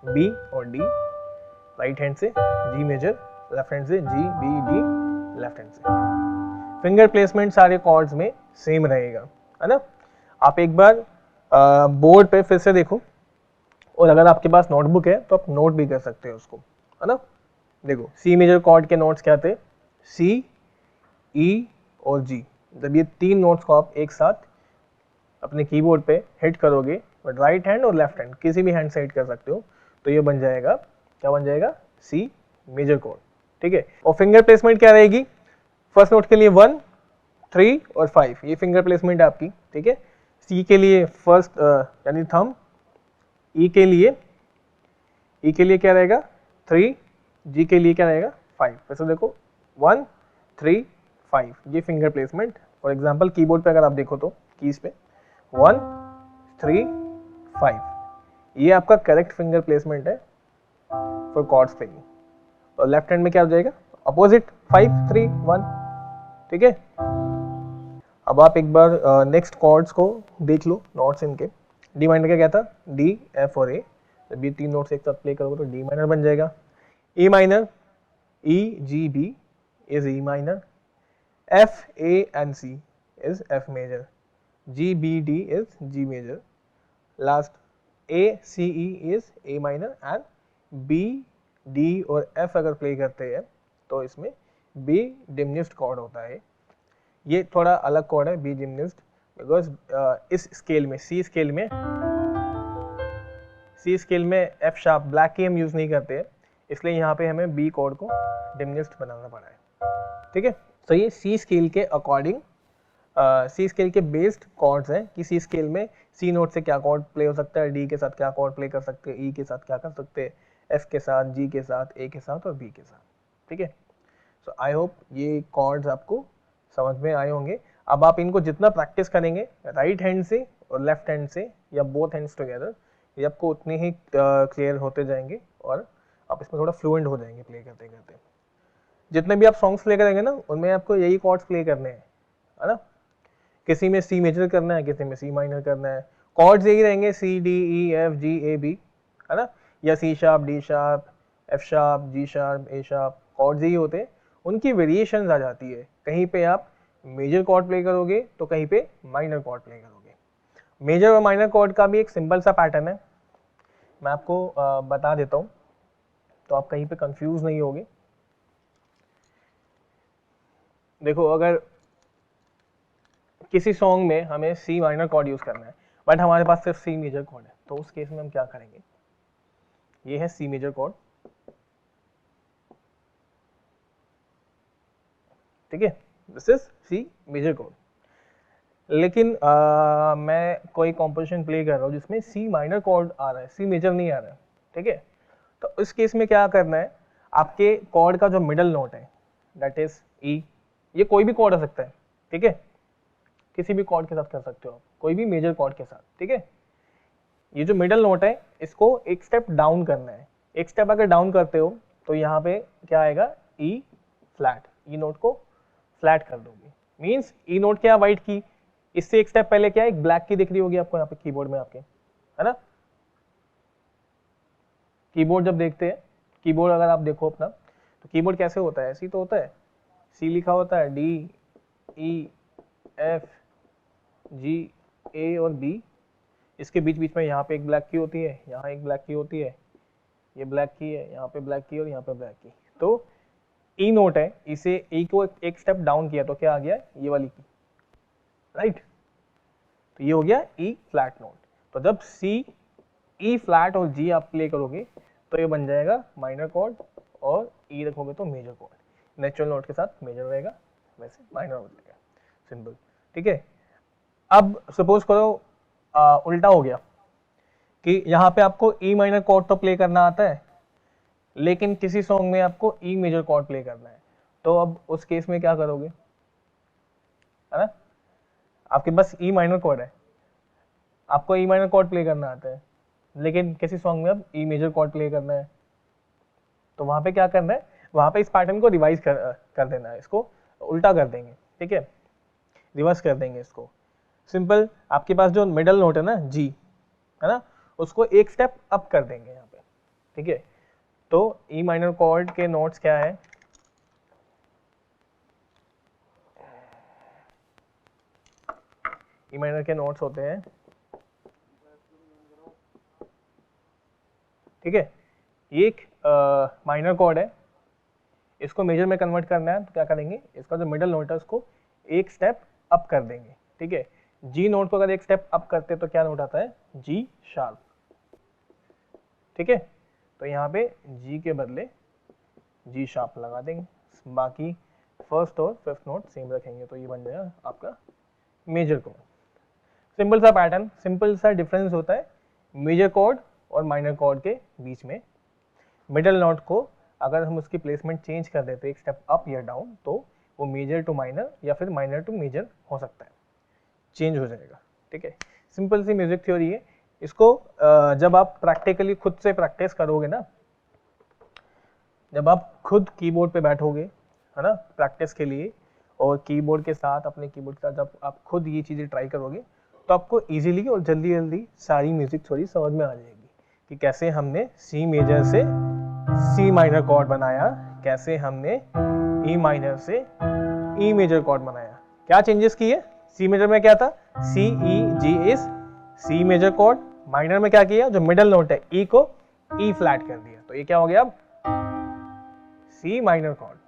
बी और डी, राइट हैंड से जी मेजर, लेफ्ट हैंड से जी, बी, डी, लेफ्ट हैंड से। फिंगर प्लेसमेंट सारे कॉर्ड्स में सेम रहेगा, है ना। आप एक बार बोर्ड पे फिर से देखो, और अगर आपके पास नोटबुक है तो आप नोट भी कर सकते हो उसको, है ना। देखो सी मेजर कॉर्ड के नोट्स क्या थे? सी, ई और जी। जब ये तीन नोट्स को आप एक साथ अपने कीबोर्ड पे हिट करोगे, बट राइट हैंड और लेफ्ट हैंड किसी भी हैंड से हिट कर सकते हो, तो ये बन जाएगा, क्या बन जाएगा? सी मेजर कॉर्ड, ठीक है। और फिंगर प्लेसमेंट क्या रहेगी? फर्स्ट नोट के लिए 1, 3 और 5, ये फिंगर प्लेसमेंट है आपकी, ठीक है। सी के लिए फर्स्ट यानी थंब, ई के लिए क्या रहेगा? 3, जी के लिए क्या रहेगा? 5। वैसे देखो 1, 3, 5, ये finger placement. For example keyboard पे अगर आप देखो तो कीज पे 1, 3, 5, ये आपका करेक्ट फिंगर प्लेसमेंट है फॉर कॉर्ड्स प्लेइंग। और लेफ्ट हैंड में क्या हो जाएगा? अपोजिट 5, 3, 1, ठीक है। अब आप एक बार नेक्स्ट कॉर्ड्स को देख लो, नोट्स इनके। डी माइनर का क्या था? डी, एफ और ए। जब ये तीन नोट्स एक साथ प्ले करोगे तो डी माइनर बन जाएगा। E minor, E, G, B is E minor, F, A and C is F major, G, B, D is G major, last A, C, E is A minor and B, D और F अगर play करते हैं तो इसमें B diminished cord होता है। ये थोड़ा अलग कॉर्ड है, बी डिमिनिश्ड, बिकॉज इस स्केल में, सी स्केल में एफ शार्प ब्लैक की हम यूज नहीं करते हैं, इसलिए यहाँ पे हमें बी कॉर्ड को डिमिनिश्ड बनाना पड़ा है, ठीक है। तो ये सी स्केल के अकॉर्डिंग, सी स्केल के बेस्ड कॉर्ड्स हैं कि सी स्केल में सी नोट से क्या कॉर्ड प्ले हो सकता है, डी के साथ क्या कॉर्ड प्ले कर सकते हैं, ई के साथ क्या कर सकते हैं, एफ के साथ, जी के साथ, ए के साथ और बी के साथ, ठीक है। सो आई होप ये कॉर्ड्स आपको समझ में आए होंगे। अब आप इनको जितना प्रैक्टिस करेंगे राइट हैंड से और लेफ्ट हैंड से या बोथ हैंड्स टुगेदर, ये आपको उतने ही क्लियर होते जाएंगे और आप इसमें थोड़ा फ्लुएंट हो जाएंगे प्ले करते करते। जितने भी आप सॉन्ग्स प्ले करेंगे ना, उनमें आपको यही कॉर्ड्स प्ले करने हैं, है ना। किसी में सी मेजर करना है, किसी में सी माइनर करना है, कॉर्ड्स यही रहेंगे C, D, E, F, G, A, B, है ना, या C sharp, D sharp, F sharp, G sharp, A sharp, chords यही होते हैं। उनकी वेरिएशंस आ जाती है, कहीं पे आप मेजर कॉर्ड प्ले करोगे तो कहीं पे माइनर कॉर्ड प्ले करोगे। मेजर और माइनर कॉर्ड का भी एक सिंपल सा पैटर्न है, मैं आपको बता देता हूँ तो आप कहीं पे कंफ्यूज नहीं होगे। देखो अगर किसी सॉन्ग में हमें सी माइनर कॉर्ड यूज करना है बट हमारे पास सिर्फ सी मेजर कॉर्ड है, तो उस केस में हम क्या करेंगे? ये है सी मेजर कॉर्ड, ठीक है, this is C major chord. लेकिन मैं कोई कॉम्पोजिशन प्ले कर रहा हूँ जिसमें सी माइनर कॉर्ड आ रहा है, सी मेजर नहीं आ रहा है, ठीक है। तो इस केस में क्या करना है, आपके कॉर्ड का जो मिडल नोट है दैट इज ई, ये कोई भी कॉर्ड हो सकता है, ठीक है, किसी भी कॉर्ड के साथ कर सकते हो आप, कोई भी मेजर कॉर्ड के साथ, ठीक है। ये जो मिडल नोट है इसको एक स्टेप डाउन करना है, एक स्टेप अगर डाउन करते हो तो यहाँ पे क्या आएगा? ई फ्लैट, ई नोट को फ्लैट कर दोगे, मीन्स ई नोट क्या? वाइट की, इससे एक स्टेप पहले क्या है? एक ब्लैक की दिख रही होगी आपको यहाँ पे कीबोर्ड में आपके, है ना। कीबोर्ड जब देखते हैं, कीबोर्ड अगर आप देखो अपना, तो कीबोर्ड कैसे होता है? ऐसे तो होता है, सी लिखा होता है, डी, ई, एफ, जी, ए और बी, इसके बीच बीच में यहाँ पे एक ब्लैक की होती है, यहाँ एक ब्लैक की होती है, ये ब्लैक की है, यहाँ पे ब्लैक की और यहाँ पे ब्लैक की। तो ई नोट है, इसे ई को एक स्टेप डाउन किया तो क्या आ गया, ये वाली की, राइट। तो ये हो गया ई फ्लैट नोट। तो जब सी, ई फ्लैट और जी आप प्ले करोगे तो ये बन जाएगा माइनर कॉर्ड, और ई रखोगे तो मेजर कॉर्ड। नेचुरल नोट के साथ मेजर रहेगा, वैसे माइनर हो जाएगा, सिंपल, ठीक है। अब सपोज करो उल्टा हो गया कि यहाँ पे आपको ई माइनर कॉर्ड तो प्ले करना आता है, लेकिन किसी सॉन्ग में आपको ई मेजर कॉर्ड प्ले करना है, तो अब उस केस में क्या करोगे, है ना। आपके पास ई माइनर कॉर्ड है, आपको ई माइनर कॉर्ड प्ले करना आता है, लेकिन किसी सॉन्ग में अब ई मेजर कॉर्ड प्ले करना है, तो वहां पे क्या करना है, वहां पे इस पैटर्न को रिवाइज कर देना है, इसको उल्टा कर देंगे, ठीक है, रिवर्स कर देंगे इसको। सिंपल, आपके पास जो मिडल नोट है ना जी, है ना, उसको एक स्टेप अप कर देंगे यहाँ पे, ठीक है। तो ई माइनर कॉर्ड के नोट्स क्या है, ई माइनर के नोट्स होते हैं, ठीक है, ये एक माइनर कॉर्ड है, इसको मेजर में कन्वर्ट करना है तो क्या करेंगे, इसका जो मिडल नोट है उसको एक स्टेप अप कर देंगे, ठीक है। जी नोट को अगर एक स्टेप अप करते तो क्या नोट आता है, जी शार्प, ठीक है। तो यहाँ पे जी के बदले जी शार्प लगा देंगे, बाकी फर्स्ट और फिफ्थ नोट सेम रखेंगे, तो ये बन जाएगा आपका मेजर कॉर्ड। सिंपल सा पैटर्न, सिंपल सा डिफरेंस होता है मेजर कॉर्ड और माइनर कॉर्ड के बीच में। मिडल नोट को अगर हम उसकी प्लेसमेंट चेंज कर देते एक स्टेप अप या डाउन, तो वो मेजर टू माइनर या फिर माइनर टू मेजर हो सकता है, चेंज हो जाएगा, ठीक है। सिंपल सी म्यूजिक थ्योरी है। इसको जब आप प्रैक्टिकली खुद से प्रैक्टिस करोगे ना, जब आप खुद कीबोर्ड पे बैठोगे, है ना, प्रैक्टिस के लिए, और कीबोर्ड के साथ, अपने कीबोर्ड के साथ जब आप खुद ये चीज़ें ट्राई करोगे, तो आपको इजीली और जल्दी जल्दी सारी म्यूजिक थ्योरी समझ में आ जाएगी कि कैसे हमने सी मेजर से सी माइनर कॉर्ड बनाया, कैसे हमने ई माइनर से ई मेजर कॉर्ड बनाया, क्या चेंजेस किए। सी मेजर में क्या था, C E G is C major chord, minor में क्या किया, जो मिडल नोट है ई को ई फ्लैट कर दिया, तो ये क्या हो गया अब C minor chord,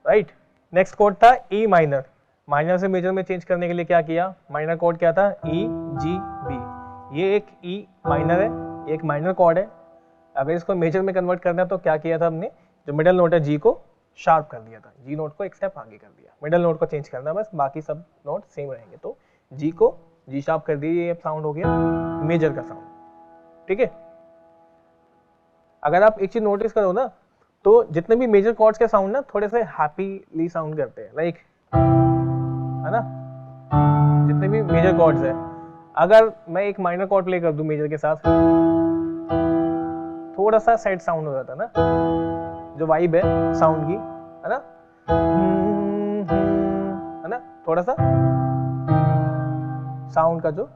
right. Next chord था ई माइनर, माइनर से मेजर में चेंज करने के लिए क्या किया, माइनर कॉर्ड क्या था, ई जी बी, ये एक ई माइनर है, एक माइनर कॉर्ड है, अगर इसको मेजर में कन्वर्ट करना है तो क्या किया था हमने, जो मिडल नोट है जी को शार्प कर दिया था, जी नोट को एक स्टेप आगे कर दिया, मिडल नोट को चेंज करना बस, बाकी सब नोट सेम रहेंगे, तो जी को जी शार्प कर दिया, ये साउंड हो गया मेजर का साउंड, ठीक है। अगर आप एक चीज नोटिस करो ना, तो जितने भी मेजर कॉर्ड्स के साउंड ना थोड़े से हैप्पीली साउंड करते हैं, लाइक, है ना, जितने भी मेजर कॉर्ड्स है, अगर मैं एक माइनर कॉर्ड प्ले कर दूं मेजर के साथ, थोड़ा सा सैड साउंड हो जाता है ना, जो वाइब है साउंड की, है ना, है ना, थोड़ा सा साउंड का जो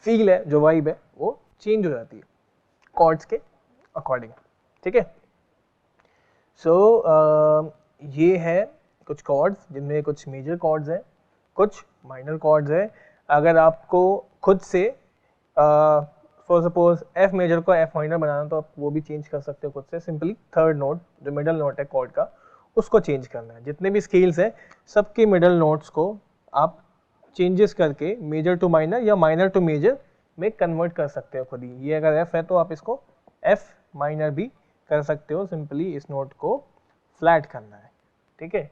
फील है, जो वाइब है, वो चेंज हो जाती है कॉर्ड्स के अकॉर्डिंग, ठीक है। सो ये है कुछ कॉर्ड्स, जिनमें कुछ मेजर कॉर्ड्स हैं, कुछ माइनर कॉर्ड्स है। अगर आपको खुद से फॉर सपोज एफ मेजर को एफ माइनर बनाना, तो आप वो भी चेंज कर सकते हो खुद से, सिंपली थर्ड नोट जो मिडल नोट है कॉर्ड का, उसको चेंज करना है। जितने भी स्केल्स है सबके मिडल नोट्स को आप चेंजेस करके मेजर टू माइनर या माइनर टू मेजर में कन्वर्ट कर सकते हो खुद ही। ये अगर एफ है तो आप इसको एफ माइनर भी कर सकते हो, सिंपली इस नोट को फ्लैट करना है, ठीक है।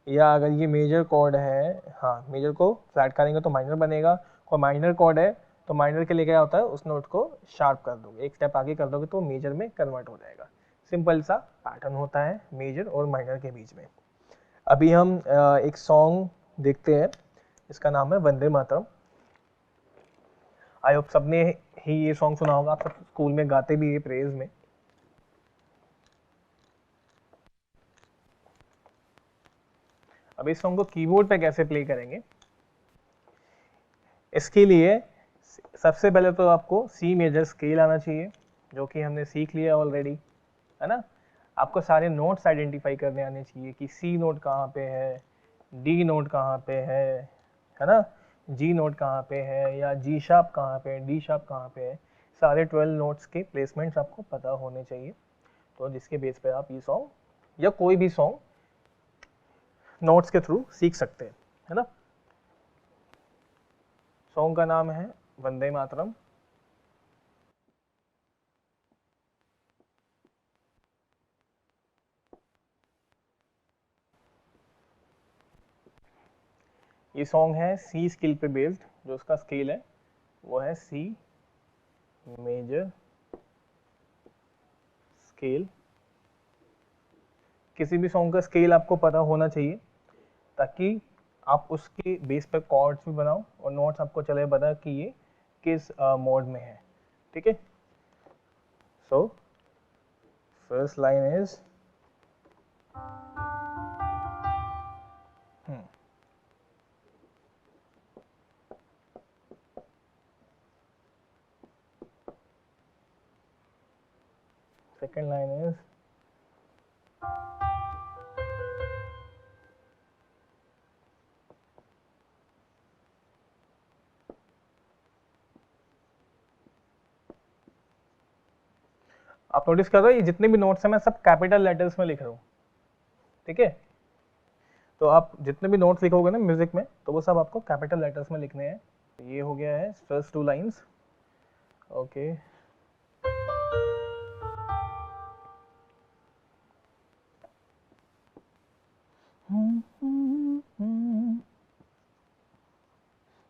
या अगर ये मेजर कॉर्ड है, हाँ, मेजर को फ्लैट करेंगे तो माइनर बनेगा, और माइनर कॉर्ड है तो माइनर के लिए क्या होता है, उस नोट को शार्प कर दोगे, एक स्टेप आगे कर दोगे तो मेजर में कन्वर्ट हो जाएगा। सिंपल सा पैटर्न होता है मेजर और माइनर के बीच में। अभी हम एक सॉन्ग देखते हैं, इसका नाम है वंदे मातरम। आई होप सबने ही ये सॉन्ग सुना होगा, आप सब स्कूल में गाते भी है प्रेज में। अब इस सॉन्ग को कीबोर्ड पे कैसे प्ले करेंगे, इसके लिए सबसे पहले तो आपको सी मेजर स्केल आना चाहिए, जो कि हमने सीख लिया ऑलरेडी, है ना। आपको सारे नोट्स आइडेंटिफाई करने आने चाहिए कि सी नोट कहाँ पे है, डी नोट कहाँ पे है ना, जी नोट कहाँ पे है, या जी शार्प कहाँ पे है, डी शार्प कहाँ पे है, सारे 12 नोट्स के प्लेसमेंट्स आपको पता होने चाहिए। तो जिसके बेस पे आप ये सॉन्ग या कोई भी सॉन्ग नोट्स के थ्रू सीख सकते हैं, है ना। सॉन्ग का नाम है वंदे मातरम। ये सॉन्ग है सी स्केल पे बेस्ड, जो उसका स्केल है वो है सी मेजर स्केल। किसी भी सॉन्ग का स्केल आपको पता होना चाहिए ताकि आप उसके बेस पर कॉर्ड्स भी बनाओ और नोट्स आपको चले पता कि ये किस मोड में है, ठीक है। So first line is second line is आप नोटिस कर रहे हो ये जितने भी नोट्स हैं मैं सब कैपिटल लेटर्स में लिख रहा हूँ, ठीक है। तो आप जितने भी नोट्स लिखोगे ना म्यूजिक में तो वो सब आपको कैपिटल लेटर्स में लिखने हैं। ये हो गया है फर्स्ट 2 लाइंस, ओके।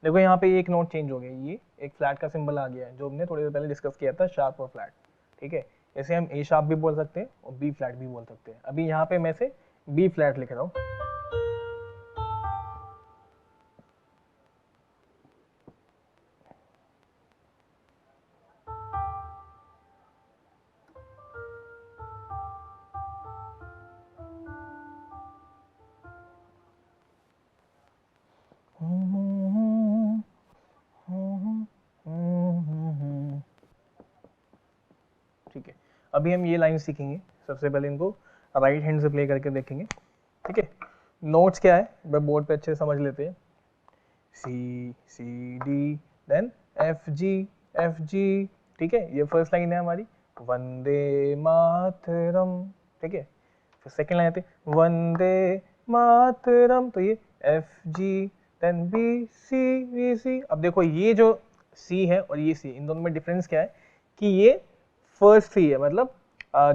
देखो यहाँ पे एक नोट चेंज हो गया, ये एक फ्लैट का सिंबल आ गया है जो हमने थोड़ी देर पहले डिस्कस किया था, शार्प और फ्लैट, ठीक है। ऐसे हम ए शार्प भी बोल सकते हैं और बी फ्लैट भी बोल सकते हैं। अभी यहाँ पे मैं से बी फ्लैट लिख रहा हूँ, ठीक है। अभी हम ये लाइन सीखेंगे, सबसे पहले इनको राइट हैंड से प्ले करके देखेंगे, ठीक है। नोट्स क्या है वह बोर्ड पे अच्छे से समझ लेते हैं। C C D then F G, ठीक है। ये फर्स्ट लाइन है हमारी, वंदे मातरम, ठीक है। फिर सेकंड लाइन आती है वंदे मातरम, तो ये F G then B C. अब देखो ये जो सी है और ये सी, इन दोनों में डिफरेंस क्या है कि ये फर्स्ट सी है, मतलब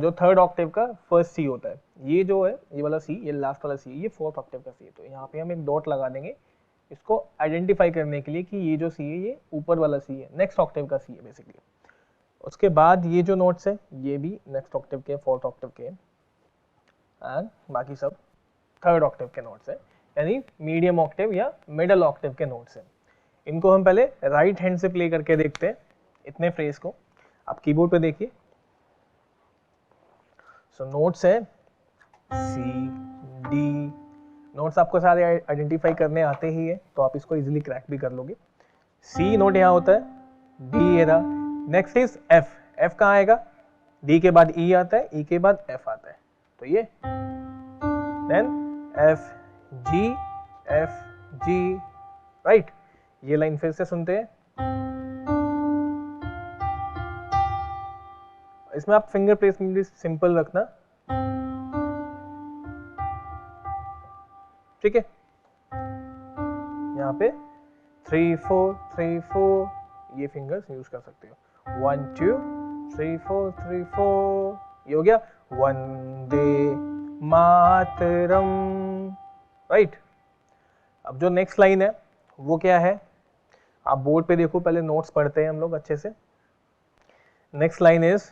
जो थर्ड ऑक्टेव का फर्स्ट सी होता है। ये जो है ये वाला सी, ये लास्ट वाला सी, ये फोर्थ ऑक्टेव का सी है। तो यहाँ पे हम एक डॉट लगा देंगे इसको आइडेंटिफाई करने के लिए कि ये जो सी है ये ऊपर वाला सी है, नेक्स्ट ऑक्टेव का सी है बेसिकली। उसके बाद ये जो नोट्स है ये भी नेक्स्ट ऑक्टेव के, फोर्थ ऑक्टेव के, एंड बाकी सब थर्ड ऑक्टेव के नोट्स है, यानी मीडियम ऑक्टेव या मिडल ऑक्टेव के नोट्स हैं। इनको हम पहले राइट हैंड से प्ले करके देखते हैं, इतने फ्रेज को। आप कीबोर्ड पे देखिए, सो नोट्स है सी डी, नोट्स आपको सारे आइडेंटिफाई करने आते ही है तो आप इसको इजीली क्रैक भी कर लोगे। सी नोट यहाँ होता है, डी ये रहा, नेक्स्ट इज एफ। एफ कहाँ आएगा, डी के बाद ई आता है, ई के बाद एफ आता है, तो ये देन एफ जी, राइट। ये लाइन फिर से सुनते हैं, इसमें आप फिंगर प्लेसमेंट भी सिंपल रखना, ठीक है। यहाँ पे 3 4 3 4 ये फिंगर्स यूज कर सकते हो, 1 2 3 4 3 4, ये हो गया वंदे मातरम, राइट। अब जो नेक्स्ट लाइन है वो क्या है, आप बोर्ड पे देखो, पहले नोट्स पढ़ते हैं हम लोग अच्छे से। Next line is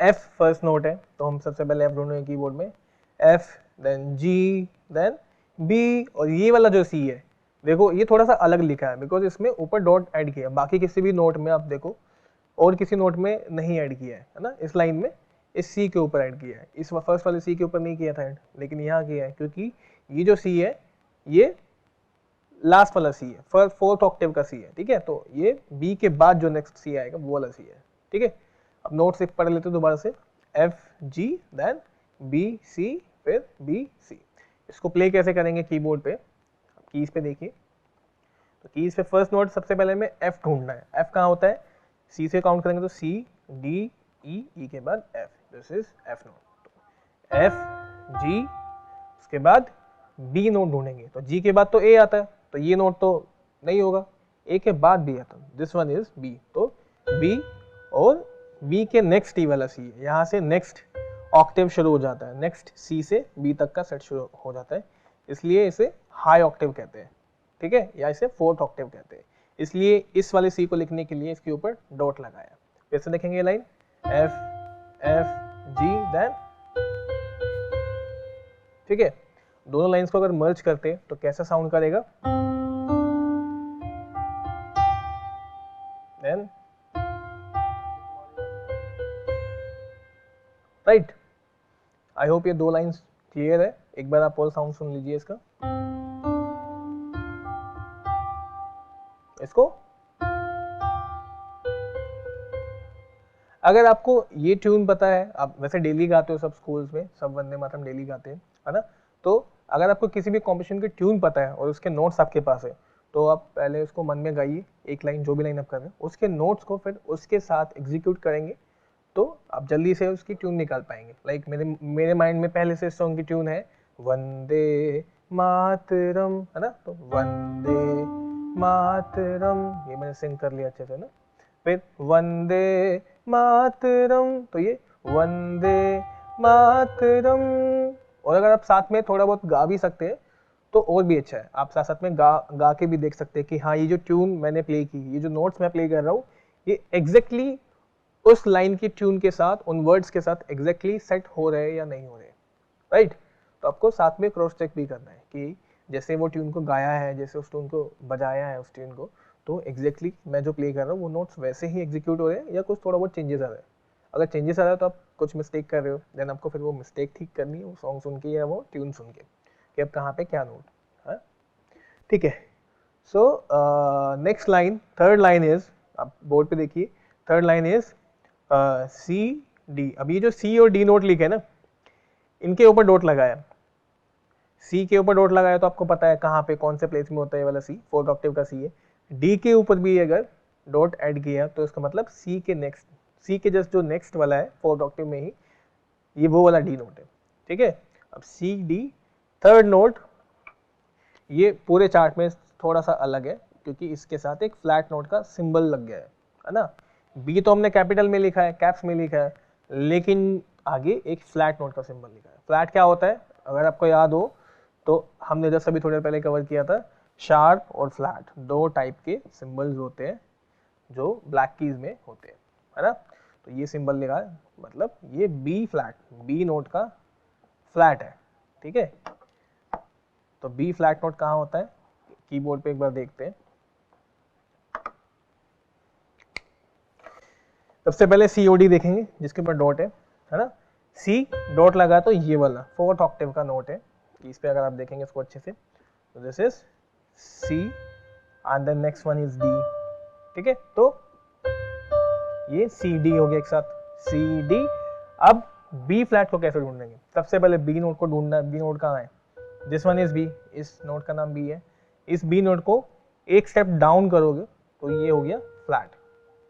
F, first note है तो हम सबसे पहले एफ ढूंढेंगे कीबोर्ड में, एफ देन जी देन बी, और ये वाला जो सी है देखो ये थोड़ा सा अलग लिखा है बिकॉज इसमें ऊपर डॉट ऐड किया है, बाकी किसी भी नोट में आप देखो और किसी नोट में नहीं ऐड किया है ना, इस लाइन में इस सी के ऊपर ऐड किया है, इस फर्स्ट वाले सी के ऊपर नहीं किया था ऐड, लेकिन यहाँ किया है क्योंकि ये जो सी है ये लास्ट वाला सी है, फोर्थ ऑक्टेव का सी है, ठीक है। तो ये बी के बाद जो नेक्स्ट सी आएगा वो वाला सी है, ठीक है। अब नोट्स एक पढ़ लेते हैं दोबारा से, F G then B C फिर बी सी। इसको प्ले कैसे करेंगे कीबोर्ड पे, कीज पे देखिए, तो कीज पे फर्स्ट नोट सबसे पहले हमें एफ ढूंढना है। एफ कहाँ होता है, सी से काउंट करेंगे तो सी डी ई, ई के बाद F, this is F note. F G, उसके बाद बी नोट ढूंढेंगे तो जी के बाद तो ए आता है, तो ये नोट तो नहीं होगा, ए के बाद बी आता है, दिस वन इज बी, तो बी और बी के नेक्स्ट ई वाला सी है, यहाँ से नेक्स्ट ऑक्टेव शुरू हो जाता है, नेक्स्ट सी से बी तक का सेट शुरू हो जाता है, इसलिए इसे हाई ऑक्टेव कहते हैं, ठीक है, या इसे फोर्थ ऑक्टेव कहते हैं। इसलिए इस वाले सी को लिखने के लिए इसके ऊपर डॉट लगाया। फिर से देखेंगे line F F G then, ठीक है। दोनों लाइंस को अगर मर्ज करते तो कैसा साउंड करेगा, देन राइट। आई होप ये दो लाइंस क्लियर है। एक बार आप और साउंड सुन लीजिए इसका, इसको अगर आपको ये ट्यून पता है, आप वैसे डेली गाते हो सब स्कूल्स में, सब वंदे मातरम डेली गाते हैं, है ना, तो अगर आपको किसी भी कॉम्पिटिशन की ट्यून पता है और उसके नोट्स आपके पास है, तो आप पहले उसको मन में गाइए, एक लाइन जो भी लाइन आप कर रहे हैं, उसके नोट्स को फिर उसके साथ एग्जीक्यूट करेंगे तो आप जल्दी से उसकी ट्यून निकाल पाएंगे। लाइक मेरे माइंड में पहले से इस सॉन्ग की ट्यून है वंदे मातरम, है ना, तो वंदे मातरम, ये मैंने सिंग कर लिया अच्छे से ना। फिर वंदे मातरम, तो ये वंदे मातरम। और अगर आप साथ में थोड़ा बहुत गा भी सकते हैं तो और भी अच्छा है, आप साथ साथ में गा के भी देख सकते हैं कि हाँ ये जो ट्यून मैंने प्ले की, ये जो नोट्स मैं प्ले कर रहा हूँ, ये एग्जैक्टली उस लाइन की ट्यून के साथ, उन वर्ड्स के साथ एग्जैक्टली सेट हो रहे या नहीं हो रहे, राइट। तो आपको साथ में क्रॉस चेक भी करना है कि जैसे वो ट्यून को गाया है, जैसे उस ट्यून को बजाया है, उस ट्यून को, तो एग्जैक्टली मैं जो प्ले कर रहा हूँ वो नोट्स वैसे ही एग्जीक्यूट हो रहे हैं या कुछ थोड़ा बहुत चेंजेस आ रहे हैं। अगर चेंजेस आ रहा है तो आप कुछ मिस्टेक कर रहे हो, देन आपको फिर वो मिस्टेक ठीक करनी है वो सॉन्ग सुन के या वो ट्यून सुन के, कि अब कहाँ पे क्या नोट है, ठीक है। So next line, third line is, आप बोर्ड पे देखिए, third line is C D. अब ये जो सी और डी नोट लिखे ना, इनके ऊपर डॉट लगाया, सी के ऊपर डॉट लगाया तो आपको पता है कहाँ पे कौन से प्लेस में होता है, ये वाला सी फोर्थ ऑक्टेव का सी है। डी के ऊपर भी अगर डॉट ऐड किया तो इसका मतलब सी के नेक्स्ट, सी के जस्ट जो नेक्स्ट वाला है फोर्थ ऑक्टेव में ही, ये वो वाला डी नोट है, ठीक है। अब सी डी थर्ड नोट, ये पूरे चार्ट में थोड़ा सा अलग है क्योंकि इसके साथ एक फ्लैट नोट का सिंबल लग गया है ना। बी तो हमने कैपिटल में लिखा है, कैप्स में लिखा है, लेकिन आगे एक फ्लैट नोट का सिंबल लिखा है। फ्लैट क्या होता है, अगर आपको याद हो तो हमने जस्ट अभी थोड़ी देर पहले कवर किया था, शार्प और फ्लैट दो टाइप के सिंबल्स होते हैं जो ब्लैक कीज में होते हैं, है ना। तो ये सिंबल लिखा है, मतलब ये बी फ्लैट, बी नोट का फ्लैट है, ठीक है। तो बी फ्लैट नोट कहाँ होता है, कीबोर्ड पे एक बार देखते हैं। सबसे पहले COD देखेंगे जिसके ऊपर डॉट है ना। सी डॉट लगा तो ये वाला फोर्थ ऑक्टेव का नोट है, इस पे अगर आप देखेंगे इसको अच्छे से, तो this is C and then next one is D, ठीक है। तो ये सी डी हो गया एक साथ, सी डी। अब बी फ्लैट को कैसे ढूंढेंगे, सबसे पहले बी नोट को ढूंढना है। बी नोट कहाँ है, दिस वन इज बी, इस नोट का नाम बी है। इस बी नोट को एक स्टेप डाउन करोगे तो ये हो गया फ्लैट,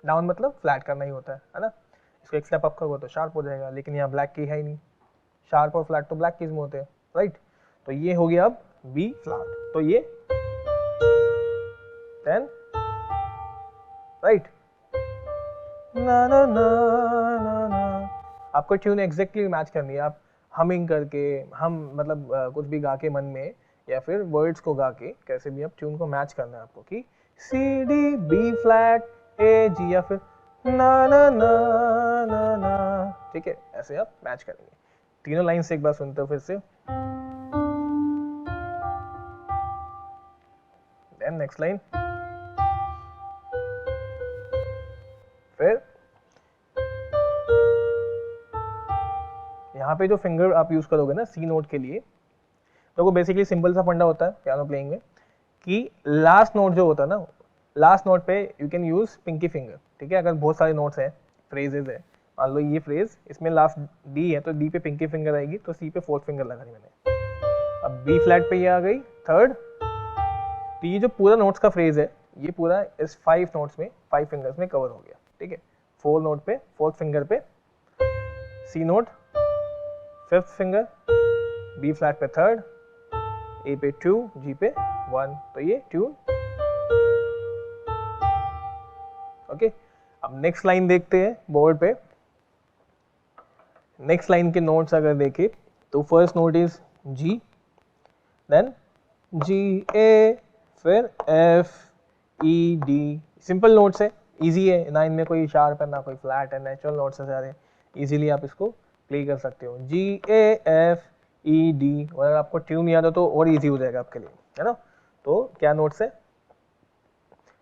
डाउन मतलब फ्लैट करना ही होता है ना। इसको एक स्टेप अप करोगे तो शार्प हो जाएगा, लेकिन यहाँ ब्लैक की है ही नहीं, शार्प और फ्लैट तो ब्लैक कीज में होते हैं, राइट। तो ये हो गया अब बी फ्लैट, तो ये देन राइट ना ना ना ना ना। आपको ट्यून एग्जैक्टली मैच करनी है, आप हमिंग करके, हम मतलब कुछ भी गा के मन में, या फिर वर्ड्स को गा के कैसे भी आप ट्यून को मैच करना है आपको, कि C D B flat A G, या फिर ना ना ना ना ना, ठीक है, ऐसे आप मैच करेंगे। तीनों लाइन से एक बार सुनते हो फिर से, देन नेक्स्ट लाइन, फिर यहाँ पे जो फिंगर आप यूज करोगे ना सी नोट के लिए, तो वो बेसिकली सिंपल सा फंडा होता है पियानो प्लेइंग में, कि लास्ट नोट जो होता है ना, लास्ट नोट पे you can use pinky finger, ठीक है। अगर बहुत सारे नोट्स हैं, फ्रेजेस है, मान लो ये फ्रेज, इसमें लास्ट डी है तो डी पे पिंकी फिंगर आएगी, तो सी पे फोर्थ फिंगर लगानी मैंने। अब बी फ्लैट पे ये आ गई थर्ड, तो ये जो पूरा नोट्स का फ्रेज है ये पूरा इस 5 नोट्स में 5 फिंगर्स में कवर हो गया, ठीक है। 4 नोट पे 4th फिंगर पे C note, 5th finger, B flat पे 3rd, ए पे 2, जी पे 1, तो ये ट्यून। ओके, अब नेक्स्ट लाइन देखते हैं बोर्ड पे। नेक्स्ट लाइन के नोट्स अगर देखें तो first note is G, then G A, फिर F E D. Simple notes है, इजी है, ना इनमें कोई शार्प है ना कोई फ्लैट है, नेचुरल नोट्स है सारे, इजीली आप इसको प्ले कर सकते हो। जी ए एफ ई डी, और अगर आपको ट्यून याद हो तो और इजी हो जाएगा आपके लिए, है ना। तो क्या नोट्स है,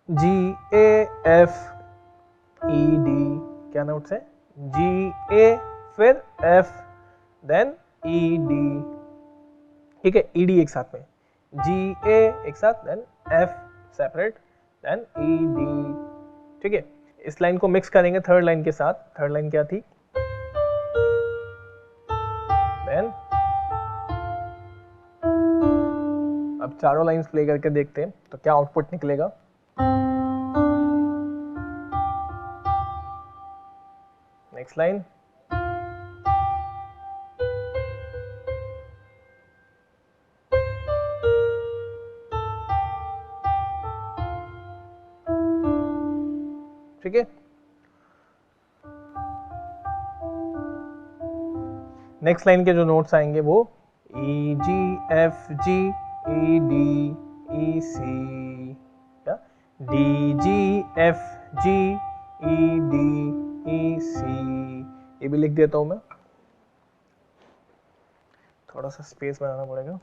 G A F E D, क्या नोट्स है, जी ए फिर एफ देन ई डी, ठीक है, ई डी एक साथ में, जी ए एक साथ then F separate then E D, ठीक है। इस लाइन को मिक्स करेंगे थर्ड लाइन के साथ। थर्ड लाइन क्या थी, देन अब चारों लाइंस प्ले करके देखते हैं तो क्या आउटपुट निकलेगा। नेक्स्ट लाइन, ठीक है। नेक्स्ट लाइन के जो नोट्स आएंगे वो E G F G E D E C, D G F G E D E C. ये भी लिख देता हूं मैं, थोड़ा सा स्पेस बनाना पड़ेगा।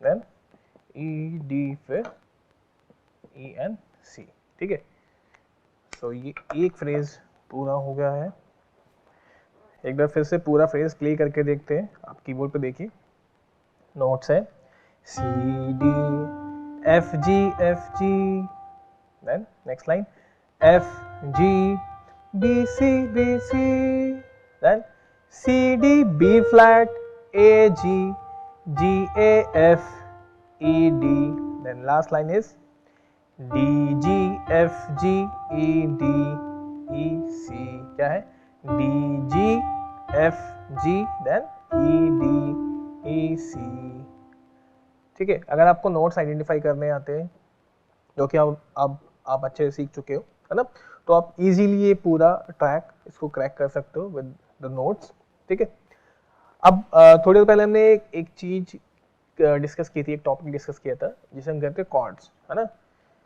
देन ई डी फिर ई एन सी, ठीक है। तो ये एक फ्रेज पूरा हो गया है। एक बार फिर से पूरा फ्रेज प्ले करके देखते हैं। आप कीबोर्ड पे देखिए, नोट्स है C D F G, then next line F G B C, then C D B flat A G A F E D, then last line is D G F G E D E C, क्या है, D G F G then E D E C, ठीक है। अगर आपको notes identify करने आते हैं जो कि आप अच्छे से सीख चुके हो, है ना, तो आप इजीली ये पूरा ट्रैक इसको क्रैक कर सकते हो विद द नोट्स, ठीक है। अब थोड़ी देर पहले हमने एक चीज डिस्कस की थी, एक टॉपिक डिस्कस किया था जिसे हम कहते हैं कॉर्ड्स, है ना।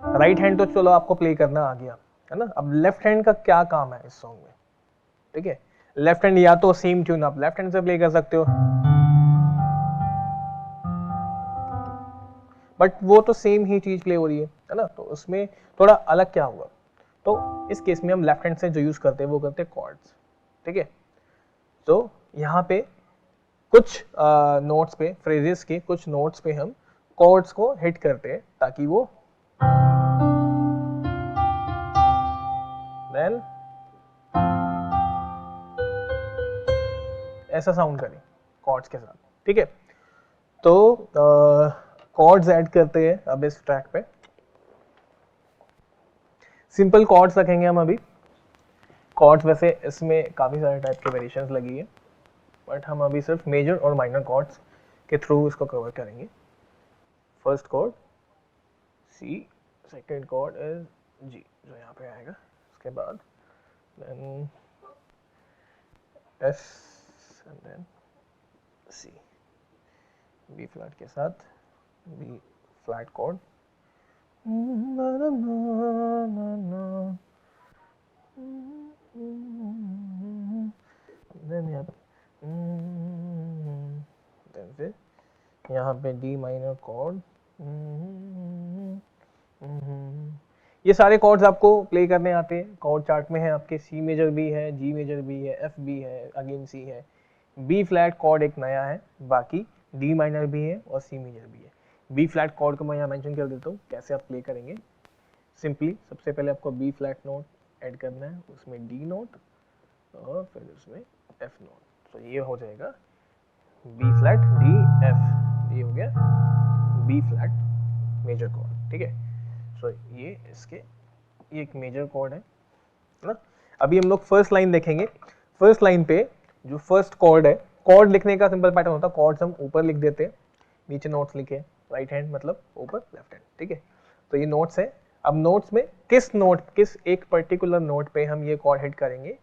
राइट हैंड तो चलो आपको प्ले करना आ गया, है ना। अब लेफ्ट हैंड का क्या काम है इस सॉन्ग में, ठीक है। लेफ्ट हैंड या तो सेम ट्यून आप लेफ्ट हैंड से प्ले कर सकते हो, बट वो तो सेम ही चीज प्ले हो रही है ना, तो उसमें थोड़ा अलग क्या होगा। तो इस केस में हम लेफ्ट हैंड से जो यूज करते हैं वो करते हैं कॉर्ड्स, ठीक है। तो यहाँ पे कुछ नोट्स पे, फ्रेजेस के कुछ नोट्स पे हम कॉर्ड्स को हिट करते हैं ताकि वो देन ऐसा साउंड करें कॉर्ड्स के साथ, ठीक है। तो कॉर्ड्स ऐड करते हैं अब इस ट्रैक पे। सिंपल कॉर्ड्स रखेंगे हम अभी। कॉर्ड्स वैसे इसमें काफ़ी सारे टाइप के वेरिएशंस लगी है, बट हम अभी सिर्फ मेजर और माइनर कॉर्ड्स के थ्रू इसको कवर करेंगे। First chord C, second chord is G जो यहाँ पे आएगा, उसके बाद then F and then C, B flat के साथ बी फ्लैट कॉर्ड, देन यहाँ देन फिर यहाँ पे डी माइनर कॉर्ड, ये सारे कॉर्ड्स आपको प्ले करने आते हैं, कॉर्ड चार्ट में है आपके। सी मेजर भी है, जी मेजर भी है, एफ भी है, अगेन सी है, बी फ्लैट कॉर्ड एक नया है, बाकी डी माइनर भी है और सी मेजर भी है। बी फ्लैट कॉर्ड को मैं यहाँ मेंशन कर देता हूँ, कैसे आप प्ले करेंगे। सिंपली सबसे पहले आपको बी फ्लैट नोट ऐड करना है, उसमें डी नोट और फिर उसमें एफ नोट। तो ये हो जाएगा बी फ्लैट डी एफ, ये हो गया बी फ्लैट मेजर कॉर्ड, ठीक है। सो ये इसके ये एक मेजर कॉर्ड है ना। अभी हम लोग फर्स्ट लाइन देखेंगे। फर्स्ट लाइन पे जो फर्स्ट कॉर्ड है, कॉर्ड लिखने का सिंपल पैटर्न होता है, कॉर्ड्स हम ऊपर लिख देते हैं, नीचे नोट्स लिखे, राइट हैंड मतलब ऊपर लेफ्ट हैंड, ठीक है। तो ये नोट्स है। अब नोट्स में किस नोट, किस एक पर्टिकुलर नोट पे हम ये कॉर्ड हिट करेंगे,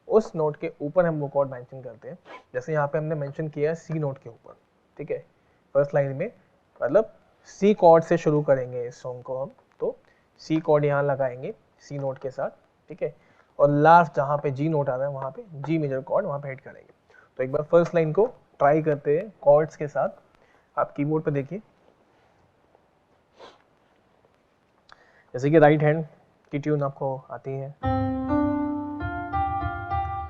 उस नोट के ऊपर हम वो कॉर्ड मेंशन करते हैं। जैसे यहाँ पे हमने मेंशन किया है सी नोट के ऊपर, ठीक है। फर्स्ट लाइन में मतलब सी कॉर्ड से शुरू करेंगे इस सॉन्ग को हम, तो सी कॉर्ड यहाँ लगाएंगे सी नोट के साथ, ठीक है। और लास्ट जहाँ पे जी नोट आ रहा है वहाँ पे जी मेजर कॉर्ड वहाँ पे हिट करेंगे। तो एक बार फर्स्ट लाइन को ट्राई करते हैं कॉर्ड्स के साथ। आप कीबोर्ड पे देखिए, जैसे कि राइट हैंड की ट्यून आपको आती है।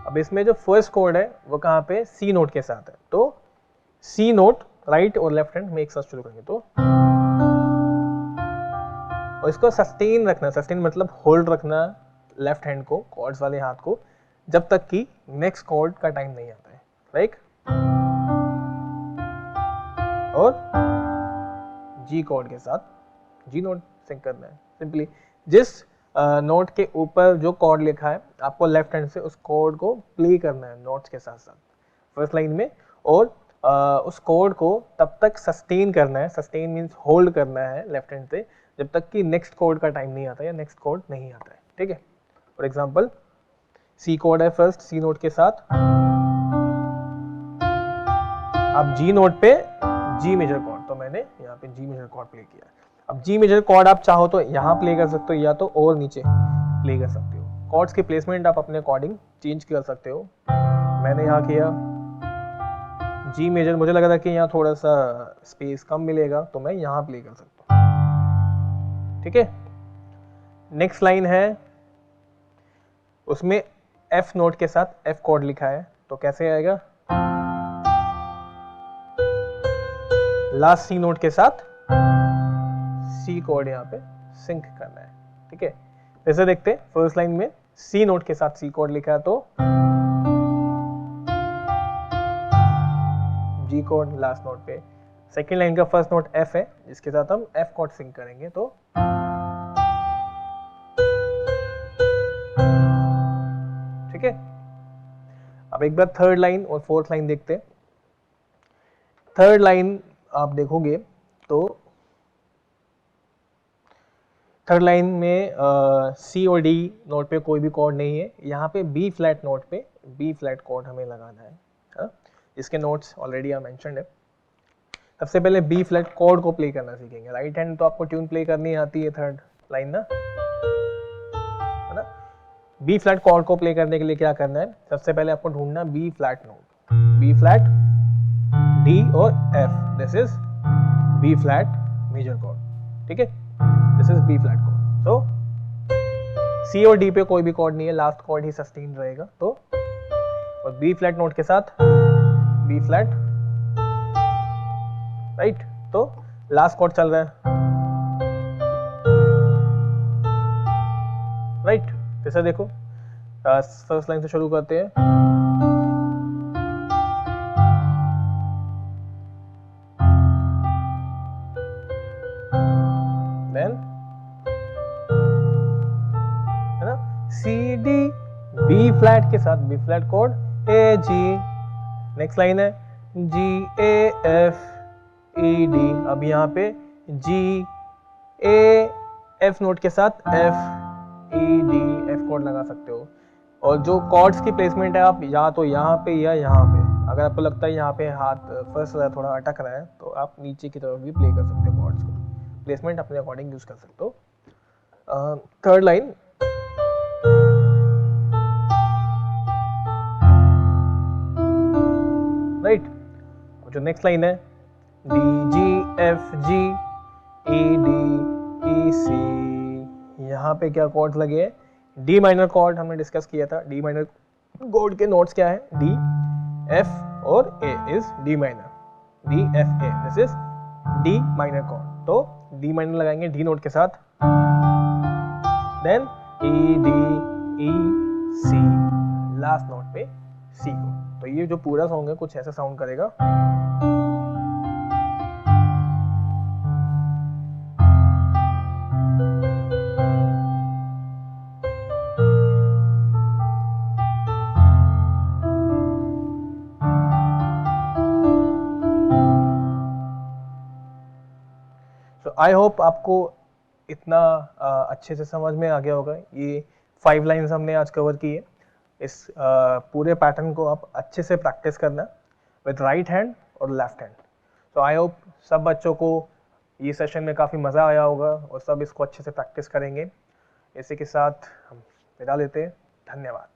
अब इसमें जो फर्स्ट कॉर्ड है वो कहाँ पे, सी नोट के साथ है, तो सी नोट राइट और लेफ्ट हैंड में एक साथ शुरू करेंगे। तो और इसको सस्टेन रखना, सस्टेन मतलब होल्ड रखना लेफ्ट हैंड को, कॉर्ड्स वाले हाथ को, जब तक कि नेक्स्ट कॉर्ड का टाइम नहीं आता है, लाइक। और जी कॉर्ड के साथ जी नोट सिंक करना है। सिंपली जिस नोट के ऊपर जो कॉर्ड लिखा है आपको लेफ्ट हैंड से उस कॉर्ड को प्ले करना है नोट्स के साथ साथ फर्स्ट लाइन में, और उस कॉर्ड को तब तक सस्टेन करना है, सस्टेन मीन्स होल्ड करना है लेफ्ट हैंड से, जब तक कि नेक्स्ट कॉर्ड का टाइम नहीं आता या नेक्स्ट कॉर्ड नहीं आता है, ठीक है। फॉर एग्जांपल सी कॉर्ड है फर्स्ट सी नोट के साथ, अब जी नोट पे जी मेजर कॉर्ड, तो मैंने यहाँ पे जी मेजर कॉर्ड प्ले किया। अब जी मेजर कॉर्ड आप चाहो तो यहाँ प्ले कर सकते हो या तो और नीचे प्ले कर सकते हो। कॉर्ड्स की प्लेसमेंट आप अपने अकॉर्डिंग चेंज कर सकते हो। मैंने यहाँ किया जी मेजर, मुझे लगा था कि यहाँ थोड़ा सा स्पेस कम मिलेगा तो मैं यहाँ प्ले कर सकता हूँ, ठीक है। नेक्स्ट लाइन है, उसमें एफ नोट के साथ एफ कॉर्ड लिखा है, तो कैसे आएगा, लास्ट सी नोट के साथ सी कॉर्ड यहाँ पे सिंक करना है, ठीक है। जैसे देखते हैं फर्स्ट लाइन में सी नोट के साथ सी कॉर्ड लिखा है, तो जी कॉर्ड लास्ट नोट पे। सेकेंड लाइन का फर्स्ट नोट एफ है जिसके साथ हम एफ कॉर्ड सिंक करेंगे, तो ठीक है। अब एक बार थर्ड लाइन और फोर्थ लाइन देखते हैं। थर्ड लाइन आप देखोगे तो थर्ड लाइन में सी और डी नोट पे कोई भी कॉर्ड नहीं है, यहाँ पे बी फ्लैट नोट पे बी फ्लैट कॉर्ड हमें लगाना है, हा? इसके नोट्स ऑलरेडी आप मेंशन्ड है। सबसे पहले बी फ्लैट कॉर्ड को प्ले करना सीखेंगे। राइट हैंड तो आपको ट्यून प्ले करनी आती है, थर्ड लाइन ना, है ना। बी फ्लैट कॉर्ड को प्ले करने के लिए क्या करना है, सबसे पहले आपको ढूंढना B flat note, B flat D और F, this is B flat major chord, ठीक है। This is B flat chord. So C और डी पे कोई भी कॉर्ड नहीं है, लास्ट कॉर्ड ही सस्टेन रहेगा, तो और बी फ्लैट नोट के साथ बी फ्लैट, राइट। तो लास्ट कॉर्ड चल रहा है, राइट। जैसे देखो फर्स्ट लाइन से शुरू करते हैं, देन है ना सी डी, बी फ्लैट के साथ B flat chord A G. Next line है G A F E D, अब यहाँ पे जी ए एफ नोट के साथ F E D F chord लगा सकते हो। और जो कॉर्ड्स की प्लेसमेंट है आप या तो यहाँ पे या यहाँ पे, अगर आपको लगता है यहाँ पे हाथ फंस रहा है, थोड़ा अटक रहा है, तो आप नीचे की तरफ भी प्ले कर सकते हो कॉर्ड्स को, प्लेसमेंट अपने अकॉर्डिंग यूज कर सकते हो। Third line, right. जो नेक्स्ट लाइन है D G F G E D E C। यहाँ पे क्या कॉर्ड्स लगे हैं? डी माइनर कॉर्ड हमने डिस्कस किया था। डी माइनर कॉर्ड के नोट्स क्या है? डी, एफ और A is D minor. D F A, this is D minor chord. तो डी माइनर लगाएंगे डी नोट के साथ, then E D E C, last note पे सी को। तो ये जो पूरा सॉन्ग है कुछ ऐसा साउंड करेगा। आई होप आपको इतना अच्छे से समझ में आ गया होगा। ये 5 लाइन्स हमने आज कवर की है। इस पूरे पैटर्न को आप अच्छे से प्रैक्टिस करना विद राइट हैंड और लेफ्ट हैंड। तो आई होप सब बच्चों को ये सेशन में काफ़ी मज़ा आया होगा और सब इसको अच्छे से प्रैक्टिस करेंगे। इसी के साथ हम विदा लेते हैं। धन्यवाद।